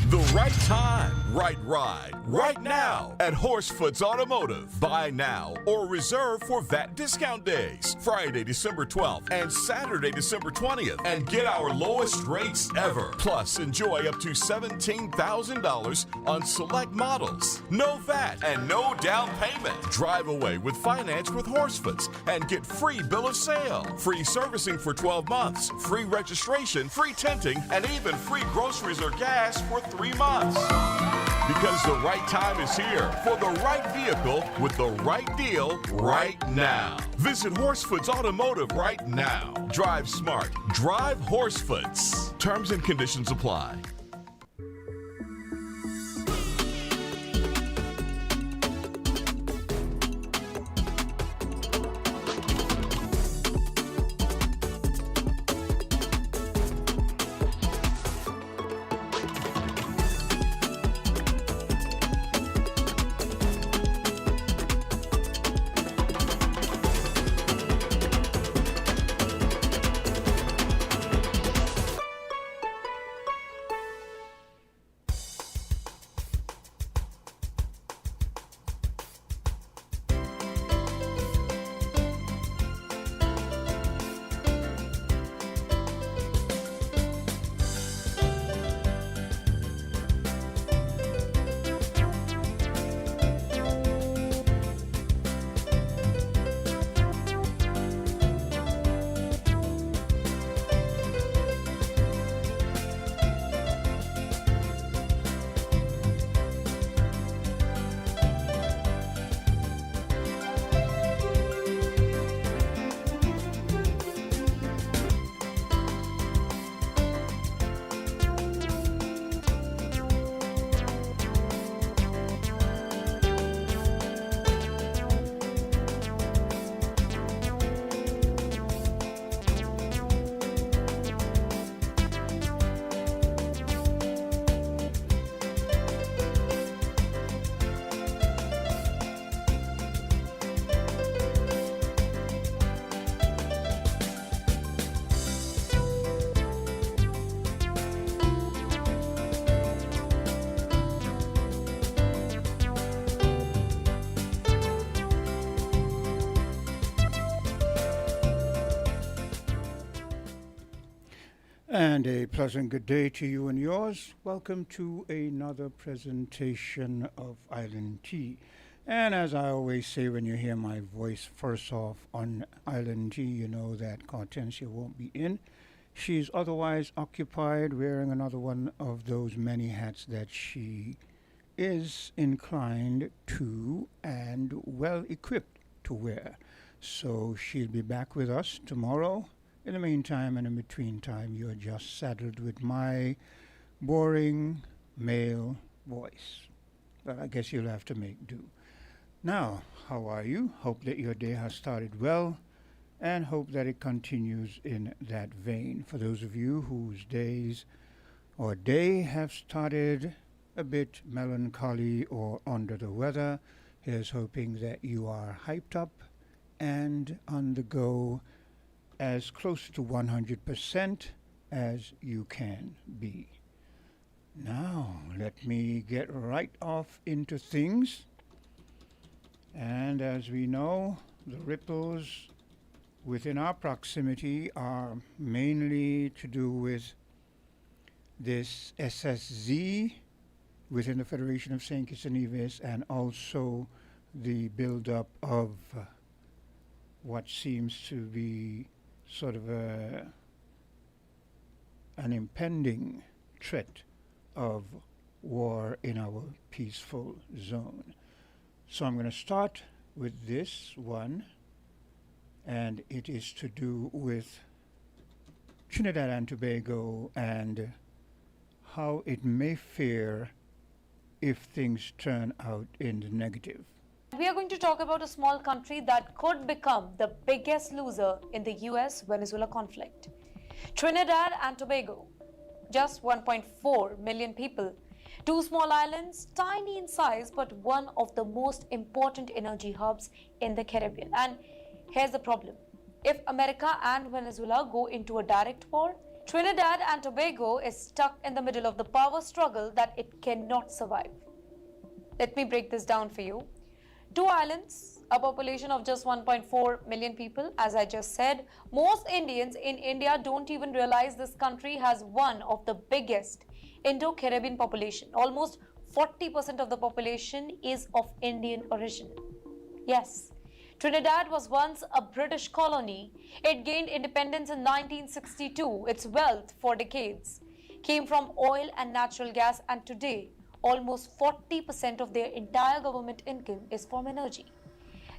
The right time, right ride, right now at Horsefoot's Automotive. Buy now or reserve for VAT discount days, Friday, December 12th and Saturday, December 20th, and get our lowest rates ever. Plus, enjoy up to $17,000 on select models. No VAT and no down payment. Drive away with finance with Horsefoot's and get free bill of sale, free servicing for 12 months, free registration, free tinting, and even free groceries or gas for 3 months. Because the right time is here for the right vehicle with the right deal right now. Visit Horsefoot's Automotive right now. Drive smart. Drive Horsefoot's. Terms and conditions apply. And a pleasant good day to you and yours. Welcome to another presentation of Island Tea. And as I always say, when you hear my voice first off on Island Tea, you know that Hortensia won't be in. She's otherwise occupied wearing another one of those many hats that she is inclined to and well equipped to wear. So she'll be back with us tomorrow. In the meantime and in between time, you're just saddled with my boring male voice. But I guess you'll have to make do. Now, how are you? Hope that your day has started well and hope that it continues in that vein. For those of you whose days or day have started a bit melancholy or under the weather, here's hoping that you are hyped up and on the go as close to 100% as you can be. Now, let me get right off into things. And as we know, the ripples within our proximity are mainly to do with this SSZ within the Federation of St. Kitts and Nevis, and also the build-up of what seems to be sort of an impending threat of war in our peaceful zone. So I'm going to start with this one, and it is to do with Trinidad and Tobago and how it may fare if things turn out in the negative. We are going to talk about a small country that could become the biggest loser in the US-Venezuela conflict. Trinidad and Tobago, just 1.4 million people. Two small islands, tiny in size, but one of the most important energy hubs in the Caribbean. And here's the problem. If America and Venezuela go into a direct war, Trinidad and Tobago is stuck in the middle of the power struggle that it cannot survive. Let me break this down for you. Two islands, a population of just 1.4 million people, as I just said. Most Indians in India don't even realize this country has one of the biggest Indo-Caribbean population. Almost 40% of the population is of Indian origin. Yes, Trinidad was once a British colony. It gained independence in 1962. Its wealth for decades came from oil and natural gas, and today almost 40% of their entire government income is from energy.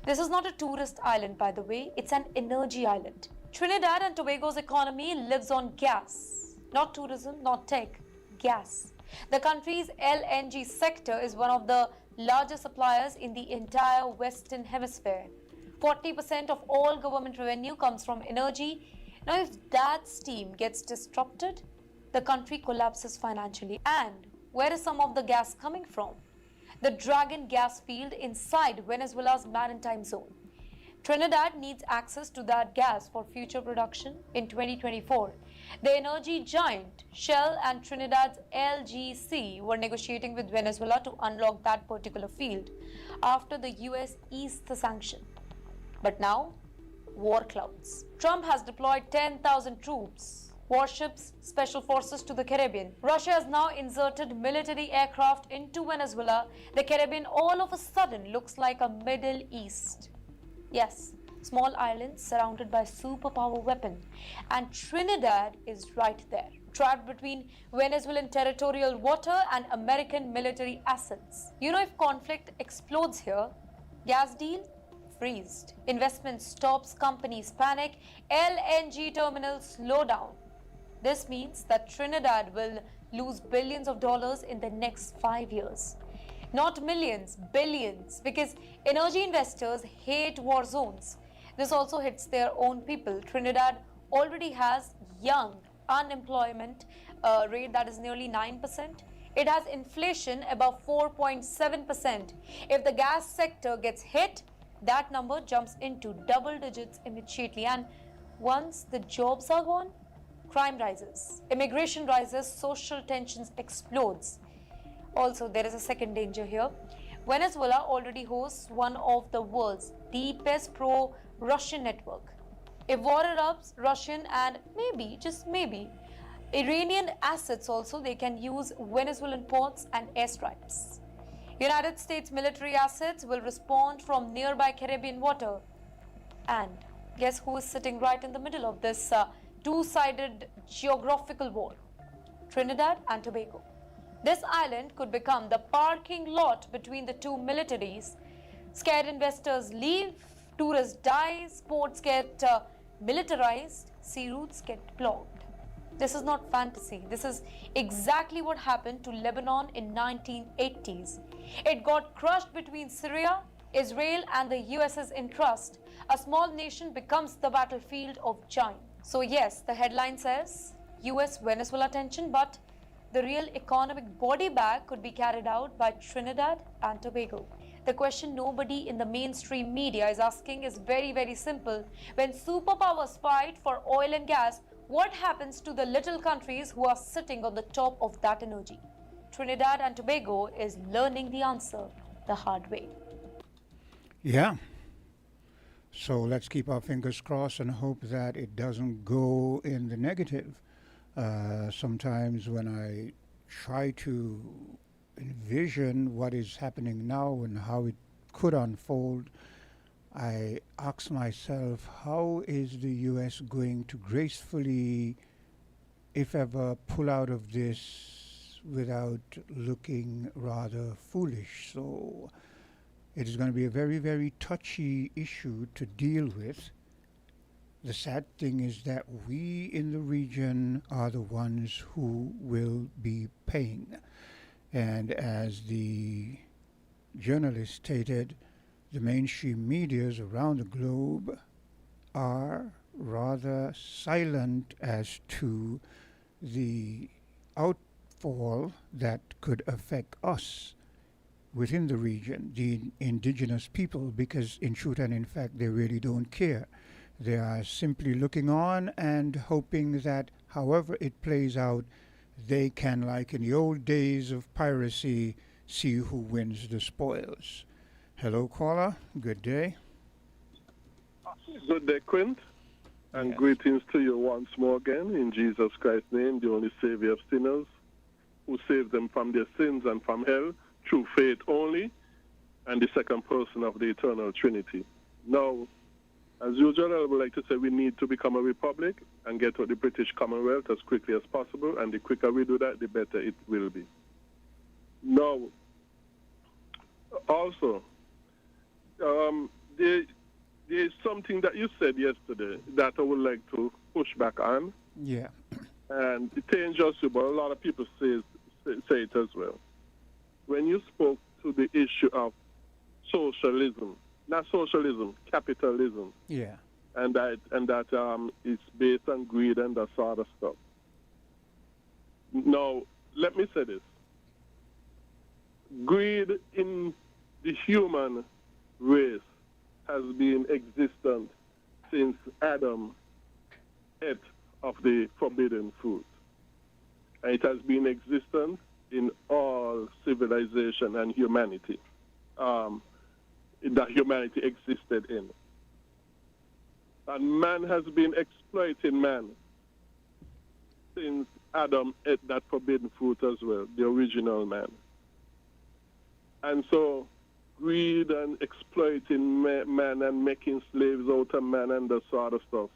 This is not a tourist island, by the way, it's an energy island. Trinidad and Tobago's economy lives on gas, not tourism, not tech, gas. The country's LNG sector is one of the largest suppliers in the entire Western Hemisphere. 40% of all government revenue comes from energy. Now, if that steam gets disrupted, the country collapses financially. And where is some of the gas coming from? The Dragon gas field inside Venezuela's maritime zone. Trinidad needs access to that gas for future production in 2024. The energy giant Shell and Trinidad's LGC were negotiating with Venezuela to unlock that particular field after the US eased the sanction. But now, war clouds. Trump has deployed 10,000 troops, warships, special forces to the Caribbean. Russia has now inserted military aircraft into Venezuela. The Caribbean all of a sudden looks like a Middle East. Yes, small islands surrounded by superpower weapon. And Trinidad is right there, trapped between Venezuelan territorial water and American military assets. You know, if conflict explodes here, gas deal freezed. Investment stops, companies panic, LNG terminals slow down. This means that Trinidad will lose billions of dollars in the next 5 years. Not millions, billions, because energy investors hate war zones. This also hits their own people. Trinidad already has young unemployment rate that is nearly 9%. It has inflation above 4.7%. If the gas sector gets hit, that number jumps into double digits immediately. And once the jobs are gone, crime rises, immigration rises, social tensions explodes. Also, there is a second danger here. Venezuela already hosts one of the world's deepest pro-Russian network. If war erupts, Russian and maybe, just maybe, Iranian assets also, they can use Venezuelan ports and airstrikes. United States military assets will respond from nearby Caribbean water. And guess who is sitting right in the middle of this two-sided geographical war? Trinidad and Tobago. This island could become the parking lot between the two militaries. Scared investors leave, tourists die, ports get militarized, sea routes get blocked. This is not fantasy. This is exactly what happened to Lebanon in 1980s. It got crushed between Syria, Israel and the US's interest. A small nation becomes the battlefield of giants. So yes, the headline says US-Venezuela tension, but the real economic body bag could be carried out by Trinidad and Tobago. The question nobody in the mainstream media is asking is very, very simple. When superpowers fight for oil and gas, what happens to the little countries who are sitting on the top of that energy? Trinidad and Tobago is learning the answer the hard way. Yeah. So let's keep our fingers crossed and hope that it doesn't go in the negative. Sometimes when I try to envision what is happening now and how it could unfold, I ask myself, how is the US going to gracefully, if ever, pull out of this without looking rather foolish? So it is going to be a very, very touchy issue to deal with. The sad thing is that we in the region are the ones who will be paying. And as the journalist stated, the mainstream medias around the globe are rather silent as to the outfall that could affect us within the region, the indigenous people, because in truth and in fact they really don't care. They are simply looking on and hoping that however it plays out, they can, like in the old days of piracy, see who wins the spoils. Hello, caller. Good day. Good day, Quint, and Yes. greetings to you once more again in Jesus Christ's name, the only Savior of sinners, who saved them from their sins and from hell through faith only, and the second person of the eternal Trinity. Now, as usual, I would like to say we need to become a republic and get to the British Commonwealth as quickly as possible, and the quicker we do that, the better it will be. Now, also, there is something that you said yesterday that I would like to push back on, Yeah. and it ain't just you, but a lot of people say it as well. When you spoke to the issue of socialism, not socialism, capitalism, Yeah. and that it's based on greed and that sort of stuff. Now, let me say this: greed in the human race has been existent since Adam ate of the forbidden fruit. And it has been existent in all civilization and humanity that humanity existed in. And man has been exploiting man since Adam ate that forbidden fruit as well, the original man. And so greed and exploiting man and making slaves out of man and that sort of stuff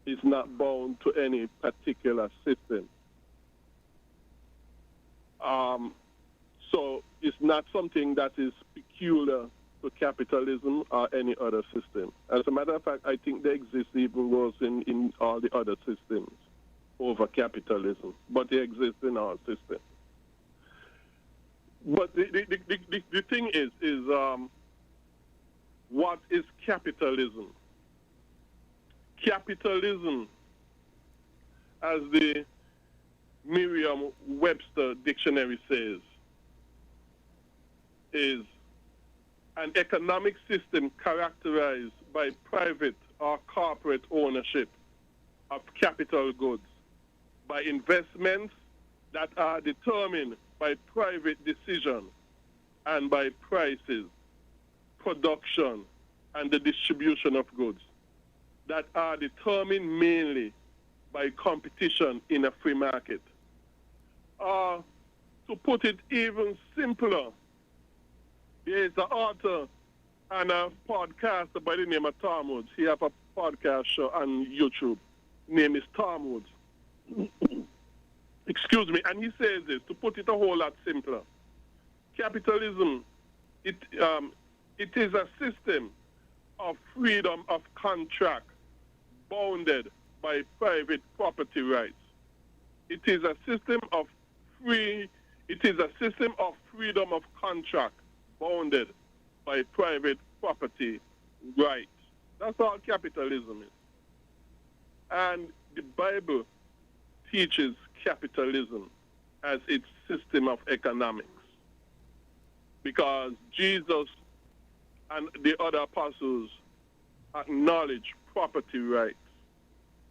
is not bound to any particular system. So it's not something that is peculiar to capitalism or any other system. As a matter of fact, I think they exist even worse in all the other systems over capitalism, but they exist in our system. But the thing is what is capitalism? Capitalism, as the Merriam-Webster dictionary says, is an economic system characterized by private or corporate ownership of capital goods, by investments that are determined by private decision and by prices, production, and the distribution of goods that are determined mainly by competition in a free market. To put it even simpler, there is an author and a podcaster by the name of Tom Woods. He has a podcast show on YouTube. Name is Tom Woods. Excuse me. And he says this, to put it a whole lot simpler. Capitalism, it is a system of freedom of contract bounded by private property rights. It is a system of freedom of contract bounded by private property rights. That's all capitalism is. And the Bible teaches capitalism as its system of economics, because Jesus and the other apostles acknowledge property rights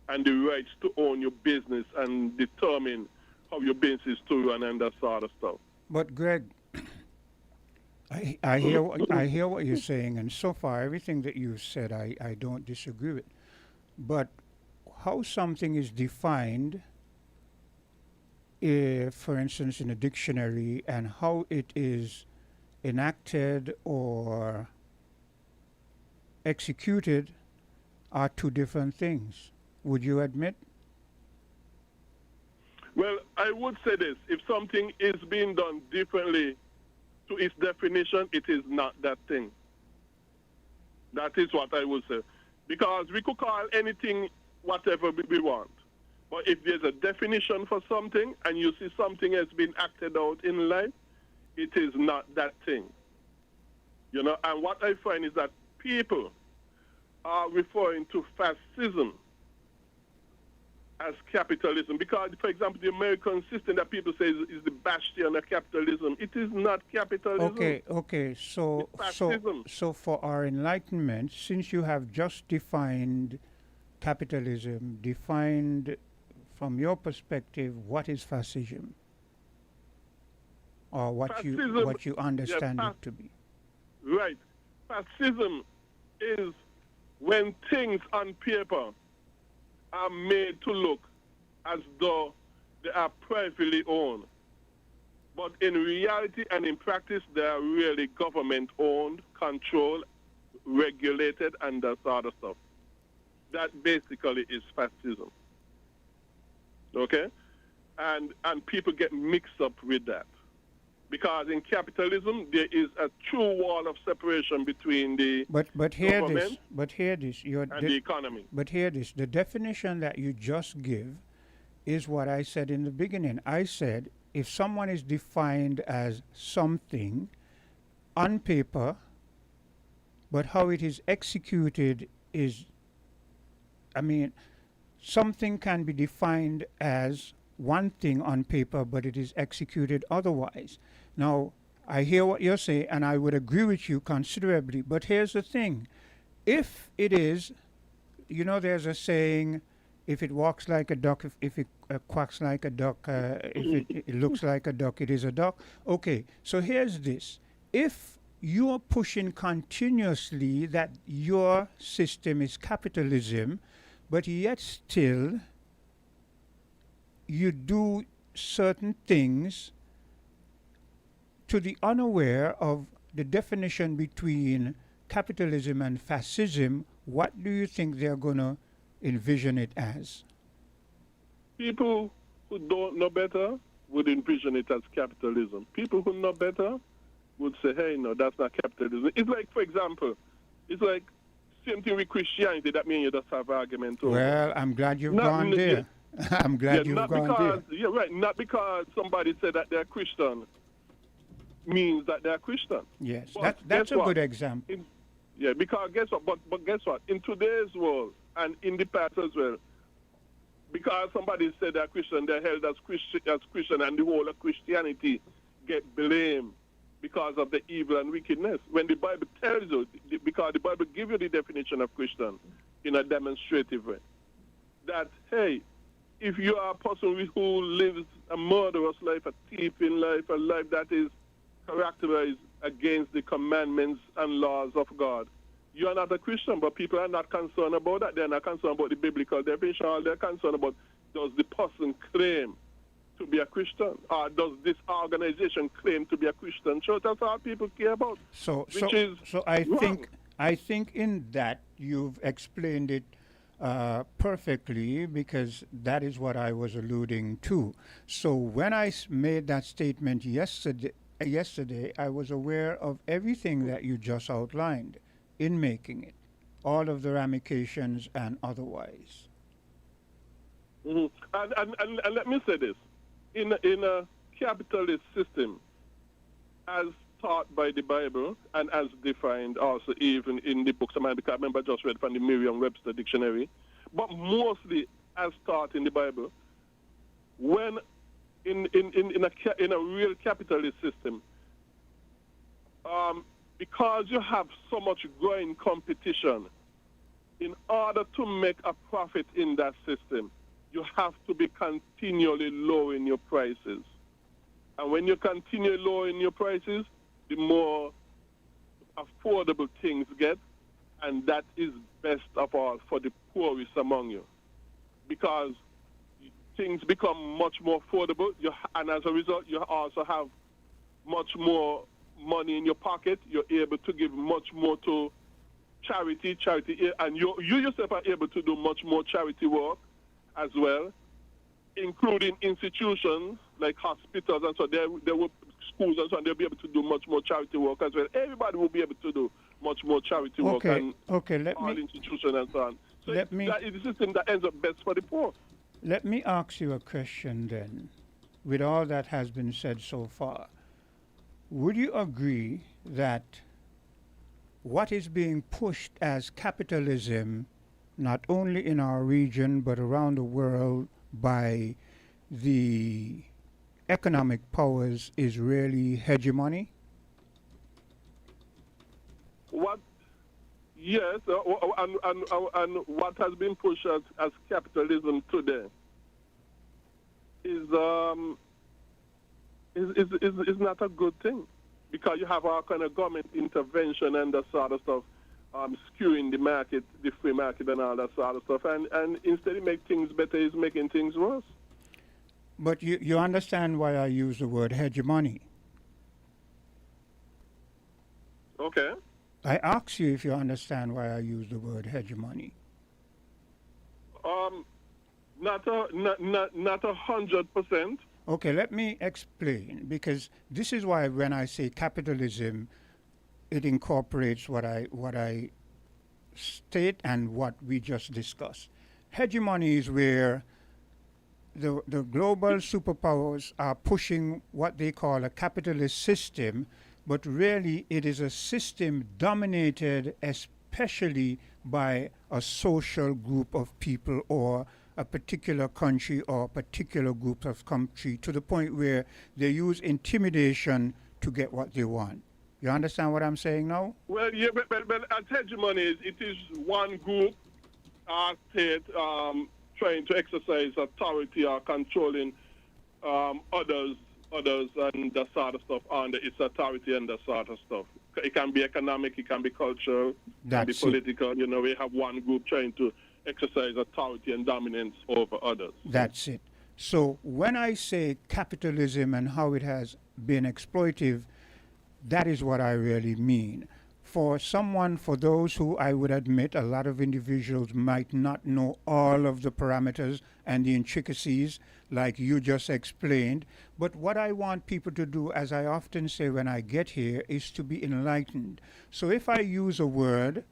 and the rights to own your business and determine how your business is to run and that sort of stuff. But Greg, I hear what you're saying, and so far everything that you said I don't disagree with. But how something is defined, for instance, in a dictionary, and how it is enacted or executed are two different things. Would you admit? Well, I would say this. If something is being done differently to its definition, it is not that thing. That is what I would say. Because we could call anything whatever we want. But if there's a definition for something and you see something has been acted out in life, it is not that thing. You know, and what I find is that people are referring to fascism as capitalism, because, for example, the American system that people say is the bastion of capitalism, it is not capitalism. Okay. So for our enlightenment, since you have just defined capitalism, defined from your perspective, what is fascism? Or what you understand it to be? Right. Fascism is when things on paper are made to look as though they are privately owned. But in reality and in practice, they are really government-owned, controlled, regulated, and that sort of stuff. That basically is fascism. Okay? And people get mixed up with that. Because in capitalism, there is a true wall of separation between the government and the economy. But hear this. The definition that you just give is what I said in the beginning. I said, if someone is defined as something on paper, but how it is executed is, something can be defined as one thing on paper, but it is executed otherwise. Now, I hear what you're saying, and I would agree with you considerably, but here's the thing. If it is, there's a saying, if it walks like a duck, if it quacks like a duck, if it looks like a duck, it is a duck. Okay, so here's this. If you're pushing continuously that your system is capitalism, but yet still you do certain things to the unaware of the definition between capitalism and fascism, what do you think they're going to envision it as? People who don't know better would envision it as capitalism. People who know better would say, hey, no, that's not capitalism. It's like, for example, same thing with Christianity. That means you just have argument over. Well, I'm glad you've gone there. I'm glad you've gone there. Yeah, right. Not because somebody said that they're Christian means that they're Christian. Yes, that's a good example. Because guess what? But guess what? In today's world and in the past as well, because somebody said they're Christian, they're held as Christian, and the whole of Christianity get blamed because of the evil and wickedness. When the Bible tells you, because the Bible gives you the definition of Christian in a demonstrative way, that, hey, if you are a person who lives a murderous life, a thieving life, a life that is characterized against the commandments and laws of God, you are not a Christian. But people are not concerned about that. They're not concerned about the biblical definition. All they're concerned about, does the person claim to be a Christian? Or does this organization claim to be a Christian church? That's all people care about. So wrong. I think in that you've explained it perfectly, because that is what I was alluding to. So when I made that statement yesterday, I was aware of everything that you just outlined in making it, all of the ramifications and otherwise. Mm-hmm. And let me say this. In a capitalist system, as taught by the Bible and as defined also even in the books, I remember I just read from the Merriam-Webster dictionary, but mostly as taught in the Bible, when in a real capitalist system, because you have so much growing competition, in order to make a profit in that system, you have to be continually lowering your prices. And when you continue lowering your prices, the more affordable things get, and that is best of all for the poorest among you. Because things become much more affordable, and as a result, you also have much more money in your pocket. You're able to give much more to charity, and you yourself are able to do much more charity work as well, including institutions like hospitals and so there will schools and so on. They'll be able to do much more charity work as well. Everybody will be able to do much more charity work and institutions and so on. So that is a system that ends up best for the poor. Let me ask you a question then, with all that has been said so far. Would you agree that what is being pushed as capitalism, not only in our region but around the world by the economic powers, is really hegemony? Yes, and what has been pushed as capitalism today is not a good thing, because you have all kind of government intervention and that sort of stuff, skewing the market, the free market and all that sort of stuff. And instead of make things better, is making things worse. But you understand why I use the word hegemony. Okay. I ask you if you understand why I use the word hegemony. Not 100%. Okay, let me explain, because this is why when I say capitalism, it incorporates what I state and what we just discussed. Hegemony is where the global superpowers are pushing what they call a capitalist system, but really it is a system dominated especially by a social group of people or a particular country or particular group of country, to the point where they use intimidation to get what they want. You understand what I'm saying now? Well, yeah, but as hegemony, it is one group or state trying to exercise authority or controlling others and that sort of stuff under its authority and that sort of stuff. It can be economic, it can be cultural, it can be political. You know, we have one group trying to exercise authority and dominance over others. That's it. So when I say capitalism and how it has been exploitive, that is what I really mean. For those who I would admit a lot of individuals might not know all of the parameters and the intricacies like you just explained, but what I want people to do, as I often say when I get here, is to be enlightened. So if I use a word,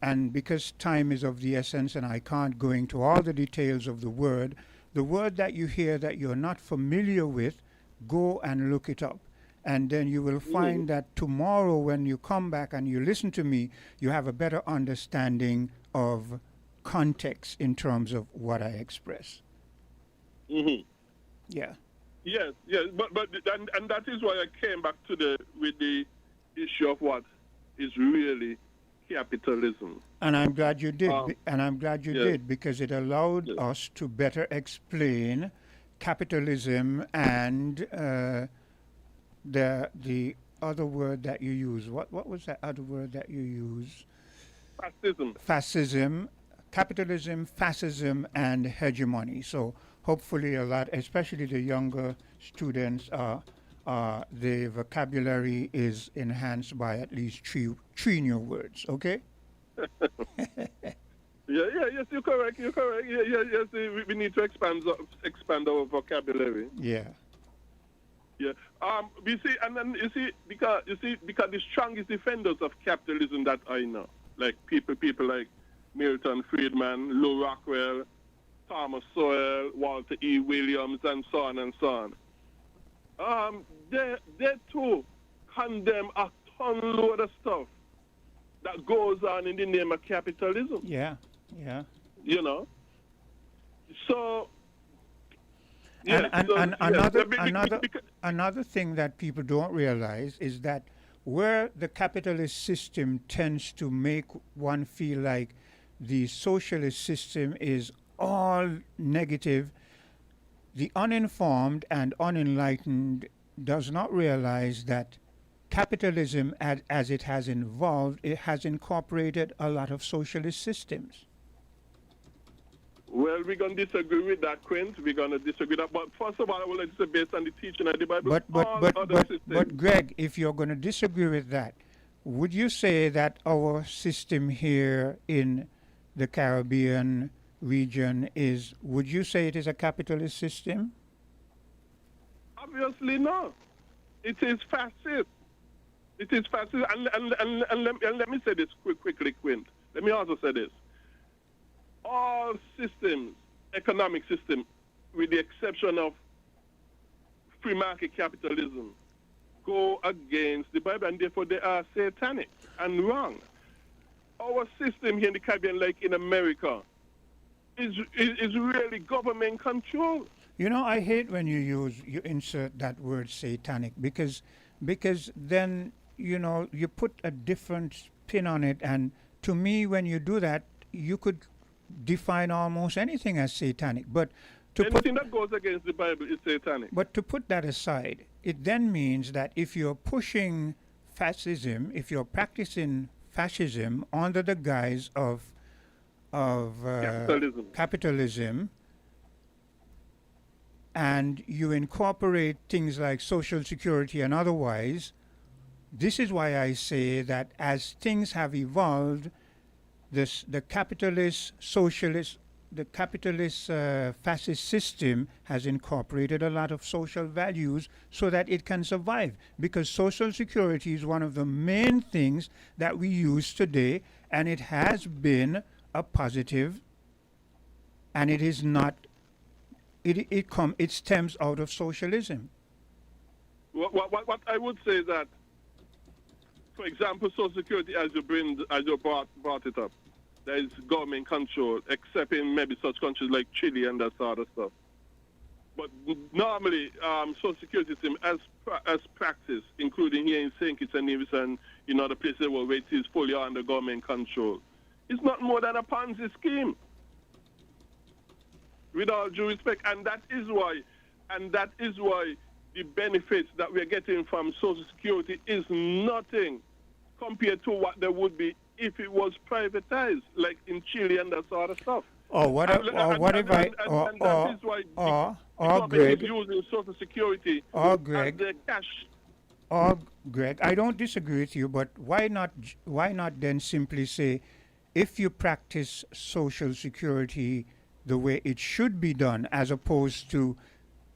and because time is of the essence and I can't go into all the details of the word that you hear that you're not familiar with, go and look it up. And then you will find that tomorrow when you come back and you listen to me, you have a better understanding of context in terms of what I express. Mm-hmm. Yeah. Yes, but that is why I came back with the issue of what is really capitalism. And I'm glad you did. Did, because it allowed us to better explain capitalism and the other word that you use. What was that other word that you use? Fascism. Fascism, capitalism, fascism, and hegemony. So hopefully a lot, especially the younger students, the vocabulary is enhanced by at least three new words. Okay. Yes, you're correct. Yes, we need to expand our vocabulary. Yeah. Yeah. We see, and then because the strongest defenders of capitalism that I know, like people like Milton Friedman, Lou Rockwell, Thomas Sowell, Walter E. Williams, and so on and so on. They too condemn a ton load of stuff that goes on in the name of capitalism. Yeah. You know. So. Another thing that people don't realize is that where the capitalist system tends to make one feel like the socialist system is all negative, the uninformed and unenlightened does not realize that capitalism, as it has evolved, it has incorporated a lot of socialist systems. Well, we're going to disagree with that, Quint. We're going to disagree with that. But first of all, I would like to say based on the teaching of the Bible, but Greg, if you're going to disagree with that, would you say that our system here in the Caribbean region would you say it is a capitalist system? Obviously not. It is fascist. It is fascist. And let me say this quickly, Quint. Let me also say this. All systems, economic system, with the exception of free market capitalism, go against the Bible, and therefore they are satanic and wrong. Our system here in the Caribbean, like in America, is really government control. You know, I hate when you insert that word satanic because then, you know, you put a different spin on it, and to me, when you do that, you could define almost anything as satanic. But Anything that goes against the Bible is satanic. But to put that aside, it then means that if you're pushing fascism, if you're practicing fascism under the guise of capitalism, and you incorporate things like Social Security and otherwise, this is why I say that as things have evolved, the capitalist, socialist, the capitalist fascist system has incorporated a lot of social values so that it can survive. Because Social Security is one of the main things that we use today, and it has been a positive, and it is not. It stems out of socialism. What I would say is that, for example, Social Security, as you brought it up, there is government control, except in maybe such countries like Chile and that sort of stuff. But normally, Social Security system, as practice, including here in St. Kitts and Nevis and in other places where it is fully under government control, it's not more than a Ponzi scheme. With all due respect, and that is why the benefits that we're getting from Social Security is nothing compared to what there would be if it was privatized, like in Chile and that sort of stuff. Greg, using Social Security or as Greg, their cash. or Greg, I don't disagree with you, but why not then simply say, if you practice Social Security the way it should be done, as opposed to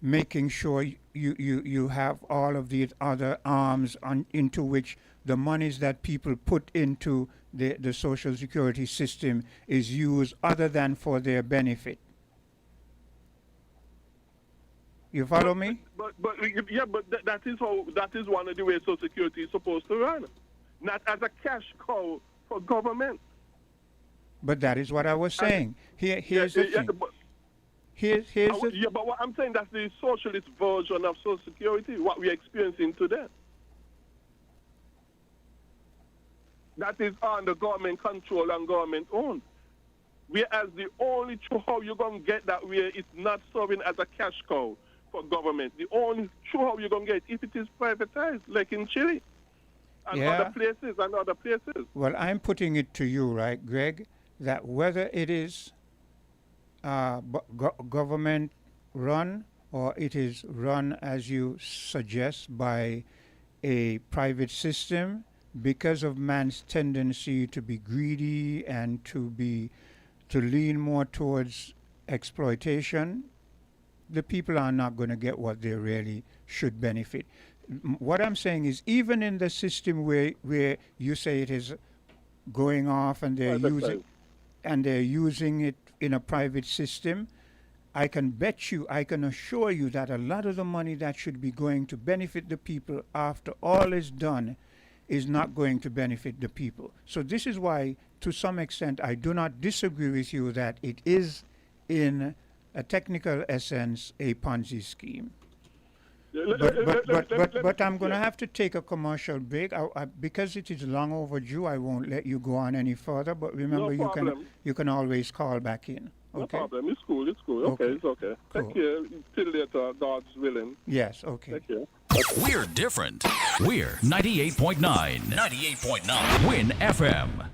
making sure you have all of these other arms into which the monies that people put into the Social Security system is used other than for their benefit. You follow me? But that is one of the ways Social Security is supposed to run, not as a cash cow for government. But that is what I was saying. Here's the thing. But what I'm saying, that's the socialist version of Social Security, what we're experiencing today. That is under government control and government owned. Whereas the only true how you're going to get that way is not serving as a cash cow for government. The only true how you're going to get if it is privatized, like in Chile and other places. Well, I'm putting it to you, right, Greg, that whether it is government run or it is run, as you suggest, by a private system, because of man's tendency to be greedy and to lean more towards exploitation, the people are not going to get what they really should benefit. What I'm saying is, even in the system where you say it is going off and they're using it in a private system, I can assure you that a lot of the money that should be going to benefit the people after all is done is not going to benefit the people. So this is why, to some extent, I do not disagree with you that it is, in a technical essence, a Ponzi scheme. But I'm going to have to take a commercial break. Because it is long overdue, I won't let you go on any further. But remember, you can always call back in. Okay? No problem. It's cool. Okay, it's okay. Cool. Thank you. Till later, God's willing. Yes, okay. Thank you. We're different. We're 98.9. 98.9. Win FM.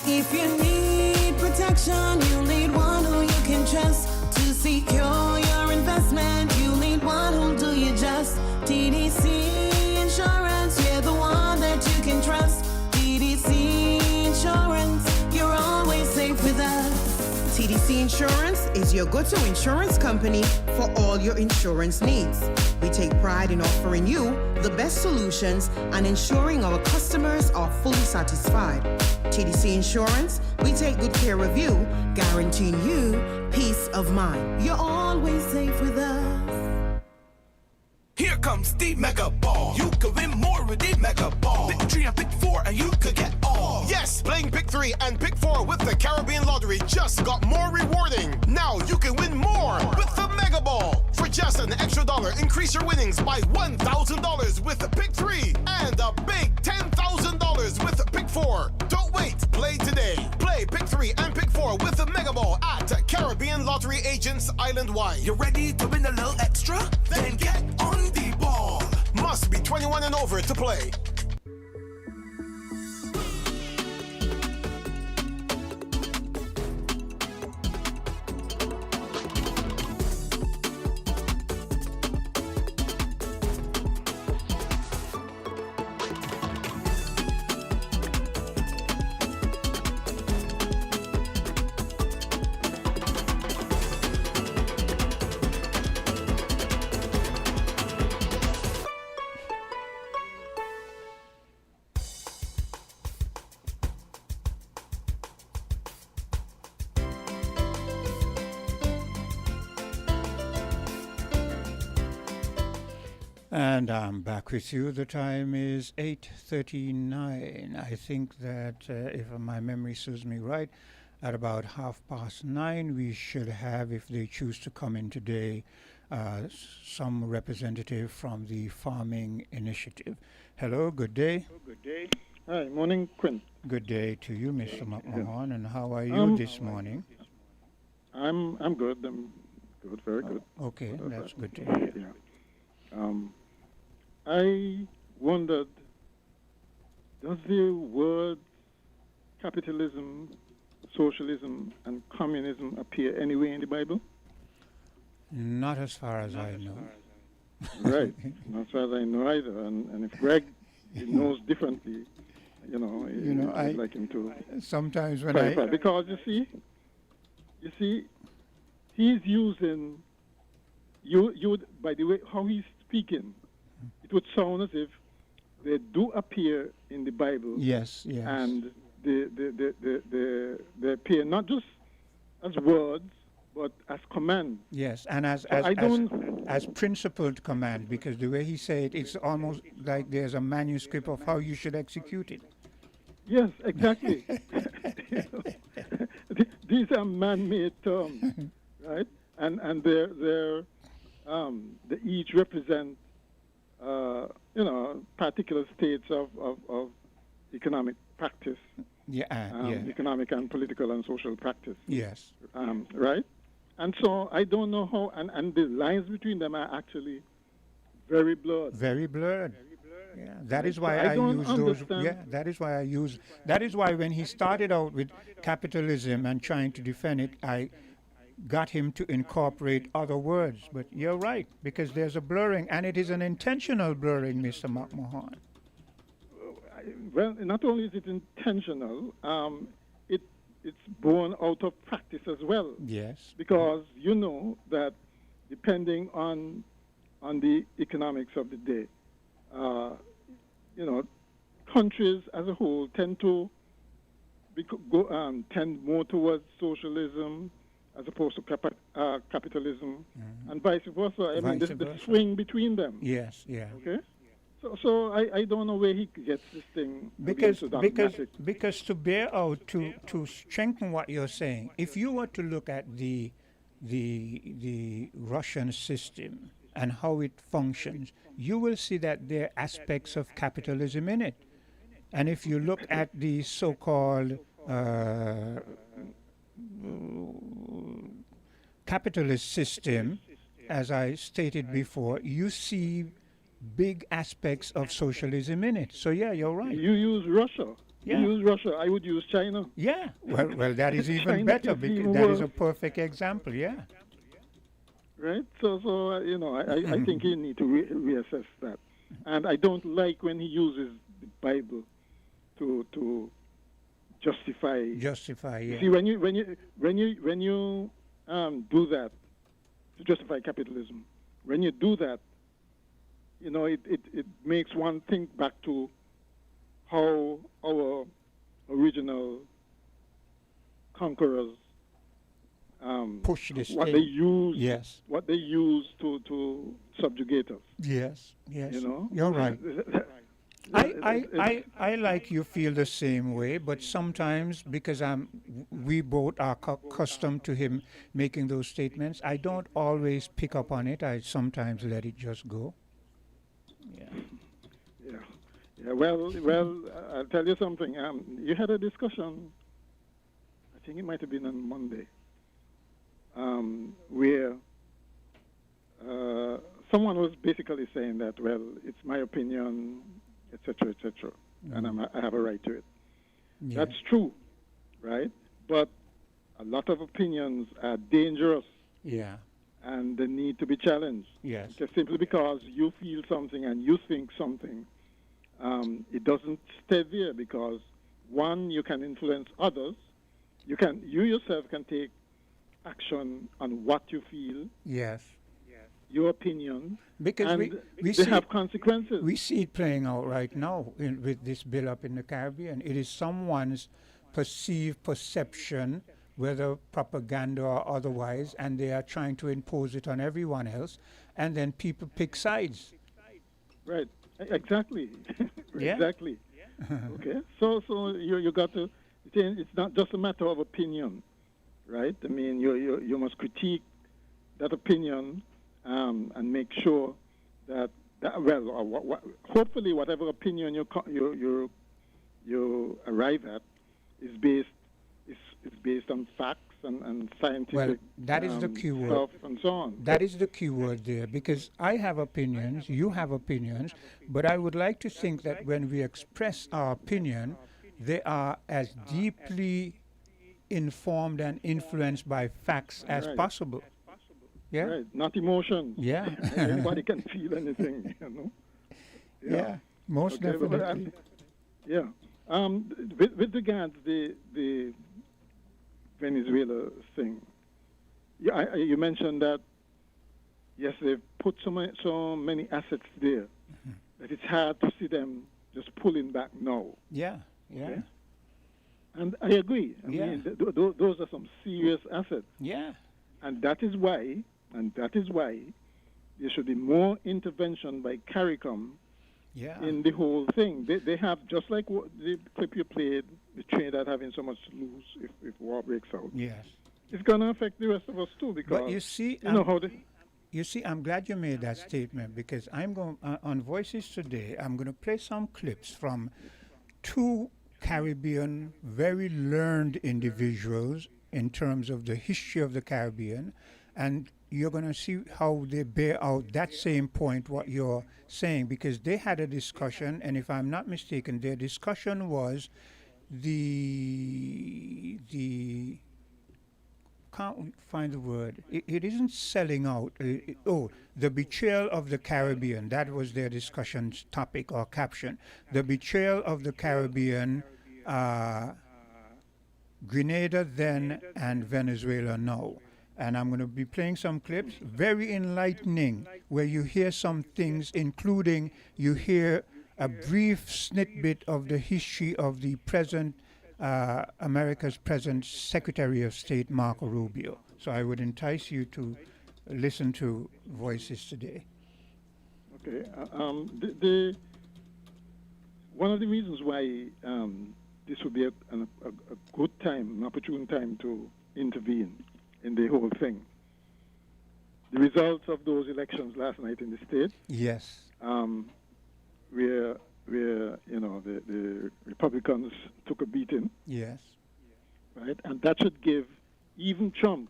If you need protection, you need one who you can trust. To secure your investment, you need one who'll do you just. TDC Insurance, you're the one that you can trust. TDC Insurance, you're always safe with us. TDC Insurance is your go-to insurance company for all your insurance needs. We take pride in offering you the best solutions and ensuring our customers are fully satisfied. TDC Insurance, we take good care of you, guaranteeing you peace of mind. You're always safe with us. Here comes the Mega Ball. You could win more with the Mega Ball. Pick 3 and pick 4 and you could get all. Yes, playing pick 3 and pick 4 with the Caribbean Lottery just got more rewarding. Now you can win more with the Mega Ball. For just an extra $1, increase your winnings by $1,000 with the pick 3 and a big $10,000 with the pick 4. Don't wait, play today. Play pick 3 and pick 4 with the Mega Ball at Caribbean Lottery. lottery agents island-wide. You ready to win a little extra? Then get on the ball. Must be 21 and over to play. And I'm back with you. The time is 8:39. I think that if my memory serves me right, at about 9:30 we should have, if they choose to come in today, some representative from the Farming Initiative. Hello, good day. Hi, morning, Quinn. Good day to you, Mr. McMahon. And how are you this morning? I'm good. I'm good, very good. Okay, that's good to hear. Yeah. I wondered, does the word capitalism, socialism, and communism appear anywhere in the Bible? Not as far as I know. Right. Not as far as I know either. And if Greg knows differently, I'd like him to Sometimes when clarify. Because you see, he's using you by the way how he's speaking. It would sound as if they do appear in the Bible. Yes. And they appear not just as words, but as commands. Yes, and as principled command, because the way he said it's almost like there's a manuscript of how you should execute it. Yes, exactly. These are man-made terms, right? And they each represent particular states of economic practice. Economic and political and social practice. Yes. Right? And so I don't know how, and the lines between them are actually very blurred. Very blurred. Yeah, that is why I use those. Yeah, that is why when he started out with capitalism and trying to defend it, I got him to incorporate other words. But you're right, because there's a blurring, and it is an intentional blurring, Mr. McMahon. Well, not only is it intentional, it's born out of practice as well. Yes. Because you know that depending on the economics of the day, countries as a whole tend to tend more towards socialism as opposed to capitalism, and vice versa. I mean, the swing between them. Yes, yeah. Okay. So I don't know where he gets this thing. Because to bear out, to strengthen what you're saying, if you were to look at the Russian system and how it functions, you will see that there are aspects of capitalism in it. And if you look at the so-called capitalist system, as I stated before, you see big aspects of socialism in it. So yeah, you're right. You use Russia. Yeah. You use Russia. I would use China. Yeah. Well, that is even better because that is a perfect example. Yeah. Right. So I think you need to reassess that. And I don't like when he uses the Bible to justify. Justify. Yeah. See, when you do that to justify capitalism, when you do that, it makes one think back to how our original conquerors push this what thing. they use. Yes. What they use to subjugate us. Yes. Yes. You're right. I like you feel the same way, but sometimes because we both are accustomed to him making those statements, I don't always pick up on it. I sometimes let it just go. Yeah. Well. I'll tell you something. You had a discussion. I think it might have been on Monday, where someone was basically saying that, well, it's my opinion, etc., etc., and I have a right to it. Yeah. That's true, right? But a lot of opinions are dangerous Yeah. and they need to be challenged. Yes. Just simply because you feel something and you think something, it doesn't stay there because, one, you can influence others. You yourself can take action on what you feel, Yes. your opinion, Because and we they see have consequences. we see it playing out right now with this bill up in the Caribbean. It is someone's perceived perception, whether propaganda or otherwise, and they are trying to impose it on everyone else, and then people pick sides. Right. Exactly. Yeah. Exactly. Okay. So you got to. It's not just a matter of opinion, right? I mean, you must critique that opinion and make sure that hopefully whatever opinion you arrive at is based on facts and scientific Well, that is the key word. stuff and so on. That is the key word there, because I have opinions, you have opinions, but I would like to think that when we express our opinion, they are as deeply informed and influenced by facts as Right. possible. Yeah? Right. Not emotions. Yeah. Anybody can feel anything, you know. Yeah, most Okay, but definitely. yeah. With regards the Venezuela thing, you mentioned that yes, they've put so many assets there that it's hard to see them just pulling back now. Yeah, yeah, Okay? And I agree. I Yeah. mean, those are some serious assets, yeah, and that is why there should be more intervention by CARICOM yeah. in the whole thing. They have, just like what the clip you played, the Trinidad having so much to lose if war breaks out. Yes. It's going to affect the rest of us too, because But you see, you know how they. you see, I'm glad you made that statement, because I'm going on Voices today. I'm going to play some clips from two Caribbean, very learned individuals in terms of the history of the Caribbean, and you're going to see how they bear out that same point, what you're saying, because they had a discussion, and if I'm not mistaken, their discussion was the can't find the word. It isn't selling out. The betrayal of the Caribbean. That was their discussion topic or caption. The betrayal of the Caribbean, Grenada then and Venezuela now. And I'm going to be playing some clips, very enlightening, where you hear some things, including you hear a brief snippet of the history of the present America's present Secretary of State, Marco Rubio. So I would entice you to listen to Voices today. Okay. One of the reasons why this would be a good time, an opportune time to intervene in the whole thing. The results of those elections last night in the state, Yes. where the Republicans took a beating, Yes. right? And that should give even Trump,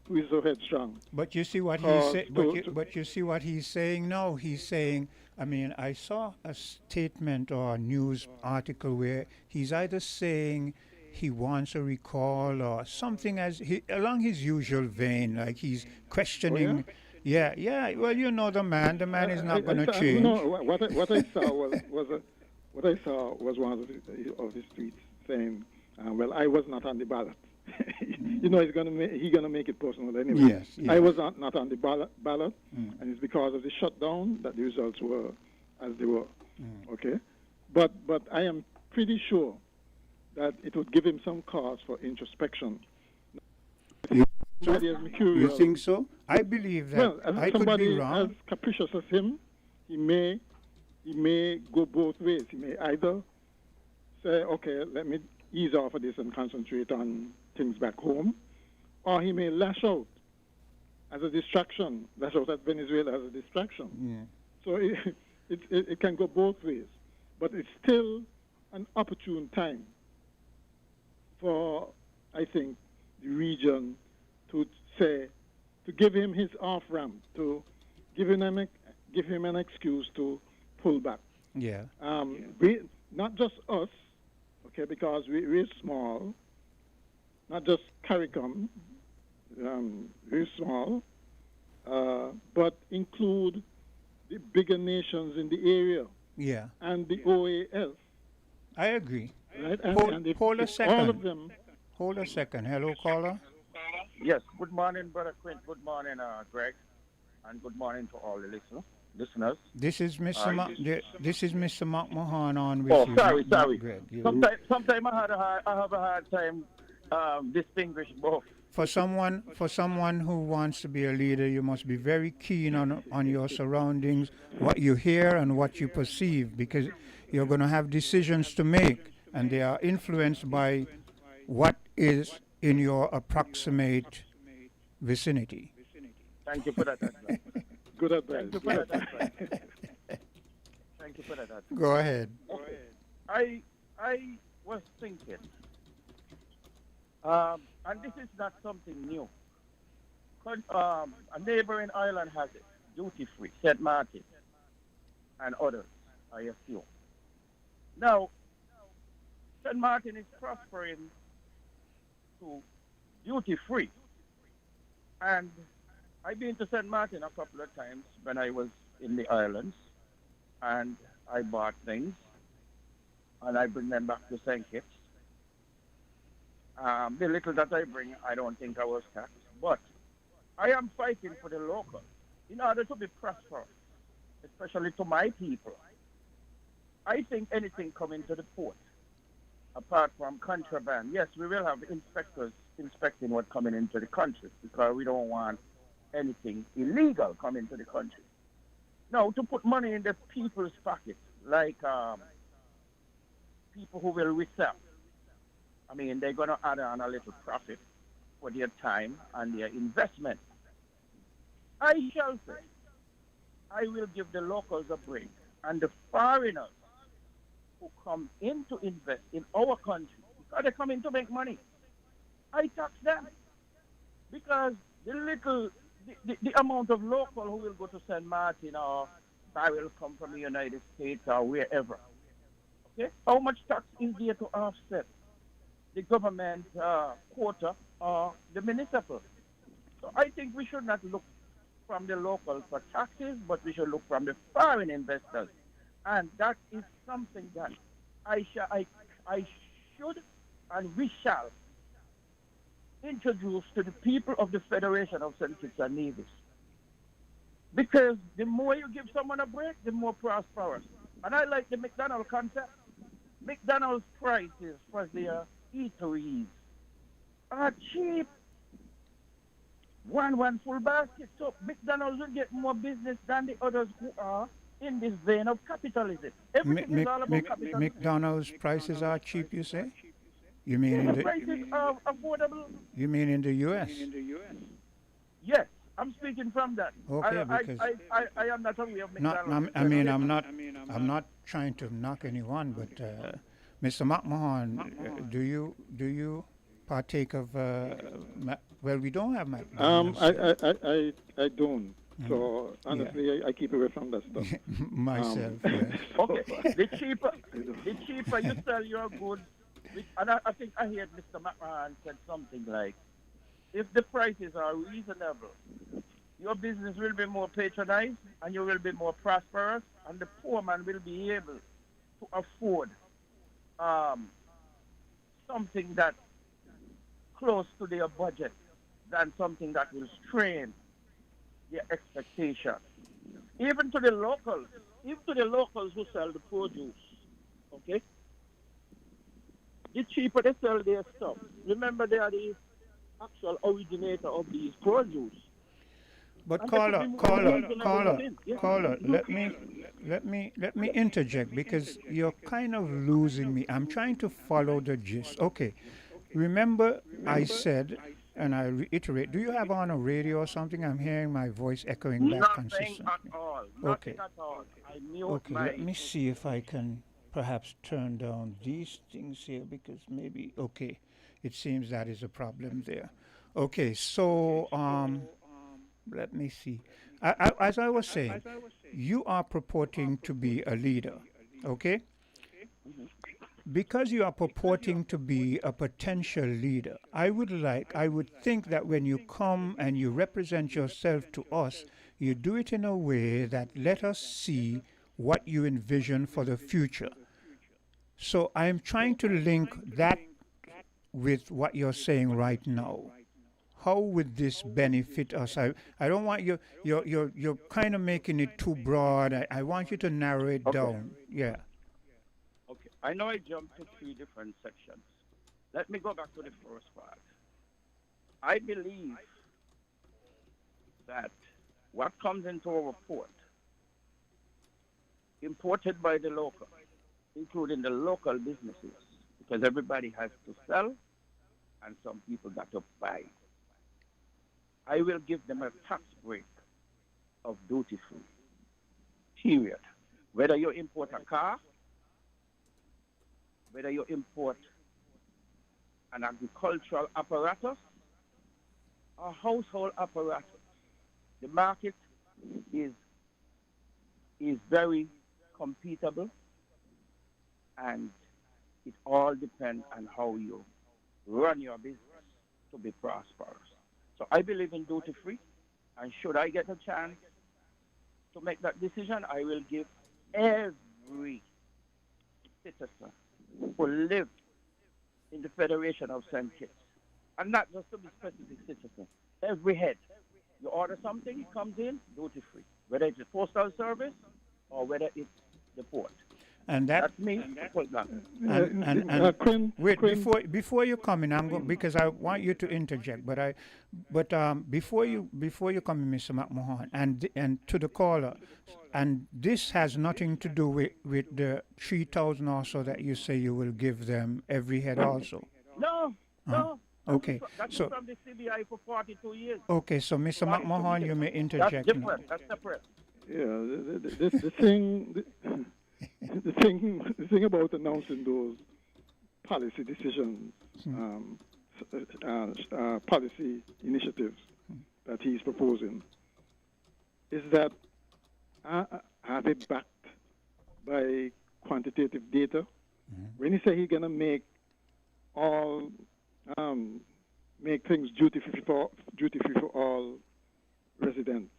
who is so headstrong. But you see what but you see what he's saying now. He's saying, I mean, I saw a statement or a news article where he's either saying he wants a recall or something along his usual vein, like he's questioning. Yeah, yeah. Well, you know the man. The man is not going to change. No, what I saw was one of his tweets saying, "Well, I was not on the ballot." You know, he's gonna make it personal anyway. Yes, yes. I was not on the ballot, and it's because of the shutdown that the results were as they were. Okay, but I am pretty sure that it would give him some cause for introspection. You think so? I believe that. Well, as I could somebody be wrong. as capricious as him, he may go both ways. He may either say, okay, let me ease off of this and concentrate on things back home, or he may lash out as a distraction, lash out at Venezuela as a distraction. Yeah. So it can go both ways, but it's still an opportune time for, I think, the region to say, to give him his off ramp, to give him an excuse to pull back. Yeah. We, not just us, okay, because we're small, not just CARICOM, we're small, but include the bigger nations in the area Yeah. and the OAS, I agree. right? Hold a if second. all of them, Hold a second. Hello, caller. Yes, good morning, Brother Quint. Good morning, Greg. And good morning to all the listeners. This is Mr. This is Mr. McMahon on with Oh, you. sorry. Greg. Sometimes I have a hard time distinguish both. For someone who wants to be a leader, you must be very keen on your surroundings, what you hear and what you perceive, because you're going to have decisions to make, and they are influenced by what is in your approximate vicinity. Thank you for that. good advice. Thank you for that. Thank you for that. Go ahead. Okay. I was thinking, and this is not something new. A neighboring island has it, duty free, St. Martin, and others, I assume. Now, St. Martin is prospering to duty free, and I've been to St. Martin a couple of times when I was in the islands, and I bought things, and I bring them back to St. Kitts. The little that I bring, I don't think I was taxed, but I am fighting for the local in order to be prosperous, especially to my people. I think anything coming to the port, apart from contraband, yes, we will have inspectors inspecting what's coming into the country because we don't want anything illegal coming to the country. Now, to put money in the people's pockets, like people who will resell, I mean, they're going to add on a little profit for their time and their investment. I shall say, I will give the locals a break, and the foreigners who come in to invest in our country, because they come in to make money, I tax them. Because the amount of local who will go to St. Martin or barrel come from the United States or wherever, okay, how much tax is there to offset the government quota or the municipal? So I think we should not look from the local for taxes, but we should look from the foreign investors. And that is something that I should and we shall introduce to the people of the Federation of St. Kitts and Nevis. Because the more you give someone a break, the more prosperous. And I like the McDonald's concept. McDonald's prices for their eateries are cheap. One full basket. So McDonald's will get more business than the others who are in this vein of capitalism. Everything is all about capitalism. McDonald's prices are cheap, you say? You mean in the prices are affordable? You mean in the U.S.? Yes, I'm speaking from that. Okay, because I am not aware of McDonald's. I'm not trying to knock anyone, but Mr. McMahon, do you partake of? Well, we don't have McDonald's. I don't. So honestly, I keep away from that stuff. Myself. Yes. Okay. The cheaper you sell your goods, and I think I heard Mr. McMahon said something like, if the prices are reasonable, your business will be more patronized and you will be more prosperous, and the poor man will be able to afford something that close to their budget than something that will strain their expectation. Even to the locals who sell the produce, okay? The cheaper they sell their stuff. Remember, they are the actual originator of these produce. But caller, let me interject because you're kind of losing me. I'm trying to follow the gist. Okay, remember I said, and I reiterate, do you have on a radio or something? I'm hearing my voice echoing back consistently. Nothing at all. Okay. Nothing at all. I mute Okay, my... let me see if I can perhaps turn down these things here because maybe, okay, it seems that is a problem there. Okay, so let me see. As I was saying, you are purporting to be a leader, okay? Because you are purporting to be a potential leader, I would think that when you come and you represent yourself to us, you do it in a way that let us see what you envision for the future. So I'm trying to link that with what you're saying right now. How would this benefit us? I don't want you're kind of making it too broad. I want you to narrow it Okay. down. Yeah. Okay. I know I jumped to three different sections. Let me go back to the first part. I believe that what comes into our port, imported by the local, including the local businesses, because everybody has to sell and some people got to buy. I will give them a tax break of duty free, period. Whether you import a car, whether you import an agricultural apparatus or household apparatus, the market is very competitive, and it all depends on how you run your business to be prosperous. So I believe in duty free, and should I get a chance to make that decision, I will give every citizen who live in the Federation of St. Kitts, and not just to be specific citizen, every head. You order something, it comes in duty free, whether it's a postal service or whether it's the port. And that That's me. wait Quinn, before you come in, I'm going because I want you to interject. Before you come in, Mr. McMahon, and to the caller, and this has nothing to do with the 3,000 or so that you say you will give them every head also. No, no. Okay, That's so from the CBI for 42 years. okay, so Mr. McMahon, you may That's interject now. different. That's separate. yeah, the thing about announcing those policy decisions, policy initiatives that he's proposing, is that are they backed by quantitative data? When he say he's gonna make all make things duty free for all residents,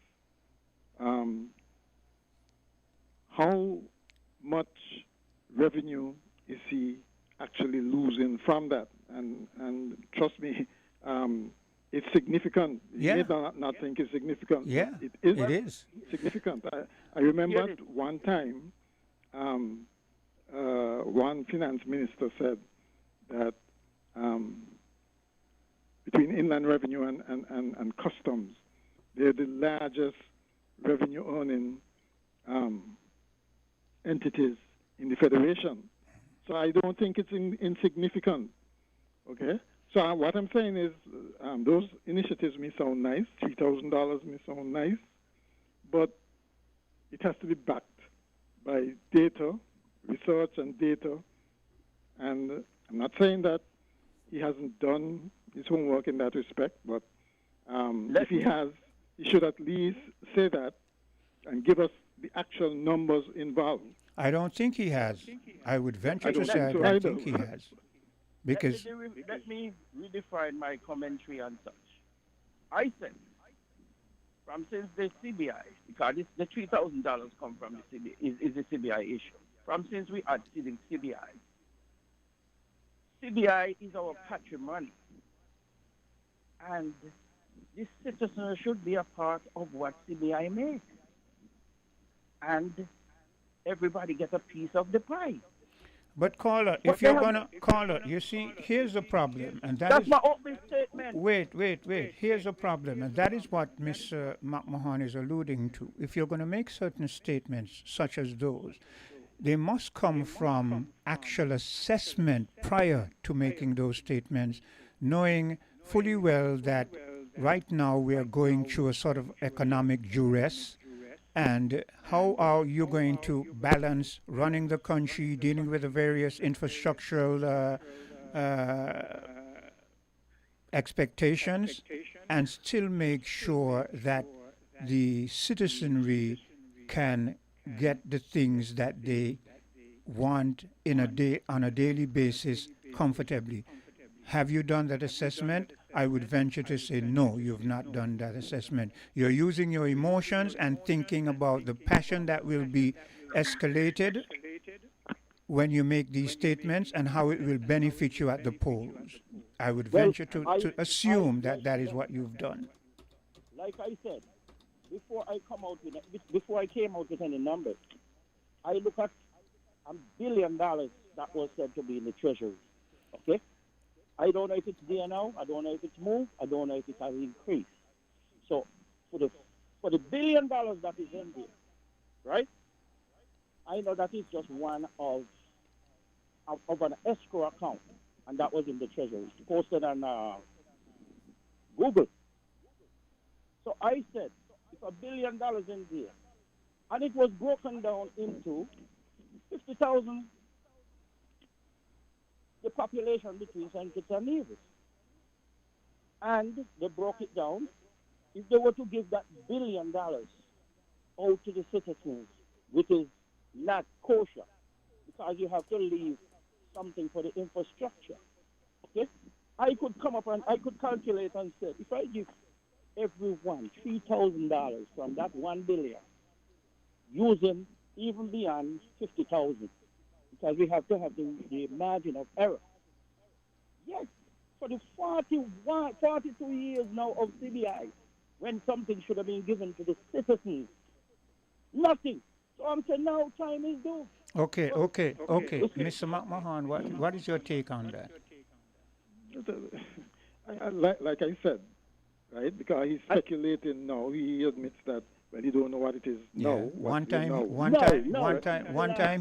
how much revenue is he actually losing from that? And trust me, it's significant. Yeah. You may not think it's significant. Yeah, It is. it is. Significant. I remember one time, one finance minister said that between inland revenue and customs, they're the largest revenue earning entities in the federation. So I don't think it's insignificant. Okay? So what I'm saying is those initiatives may sound nice, $3,000 may sound nice, but it has to be backed by data, research and data. And I'm not saying that he hasn't done his homework in that respect, but if he has, he should at least say that and give us the actual numbers involved. I don't think he has. I would venture to say I so don't either. think he has. Because Let me redefine my commentary on such. I think since the CBI, because the $3,000 come from the CBI, is the CBI issue. Since we are dealing CBI, CBI is our patrimony, and this citizen should be a part of what CBI makes, and everybody gets a piece of the pie. But caller, if you're gonna caller, you see, here's the problem, and That's my opening statement. Wait. Here's the problem, and that is what Mr. McMahon is alluding to. If you're going to make certain statements such as those, they must come from actual assessment prior to making those statements, knowing fully well that right now we are going through a sort of economic duress. And how are you going to balance running the country, dealing with the various infrastructural expectations and still make sure that the citizenry can get the things that they want in a day on a daily basis comfortably. Have you done that assessment? I would venture to say no, you've not done that assessment. You're using your emotions and thinking about the passion that will be escalated when you make these statements and how it will benefit you at the polls. I would venture to assume that that is what you've done. Like I said, before I came out with any numbers, I look at $1 billion that was said to be in the treasury. Okay? I don't know if it's there now. I don't know if it's moved. I don't know if it has increased. So for the $1 billion that is in there, right? I know that is just one of an escrow account, and that was in the treasury. It's posted on Google. So I said, if $1 billion in there, and it was broken down into 50,000, the population between St. Kitts and Nevis. And they broke it down. If they were to give that $1 billion out to the citizens, which is not kosher, because you have to leave something for the infrastructure. Okay? I could come up and I could calculate and say, if I give everyone $3,000 from that $1 billion, using even beyond 50,000, because we have to have the margin of error. Yes, for the 42 years now of CBI, when something should have been given to the citizens, nothing. So I'm saying now time is due. Okay. Mr. McMahon, what is your take on that? Like I said, right? Because he's speculating now. He admits that he don't know what it is now. One time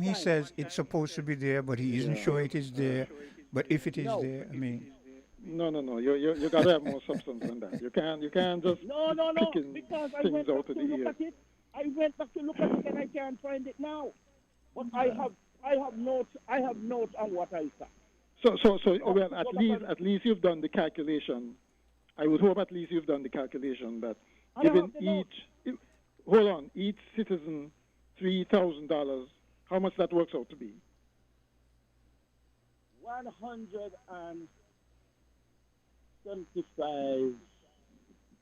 he says it's supposed to be there, but he isn't sure it is there. But if it is there, I mean. No. You gotta have more substance than that. You can't just picking because I things went out back of to the look air. at it. I went back to look at it and I can't find it now. But I have notes on what I saw. So well, at least you've done the calculation. I would hope at least you've done the calculation that given each citizen $3,000, how much that works out to be? 175.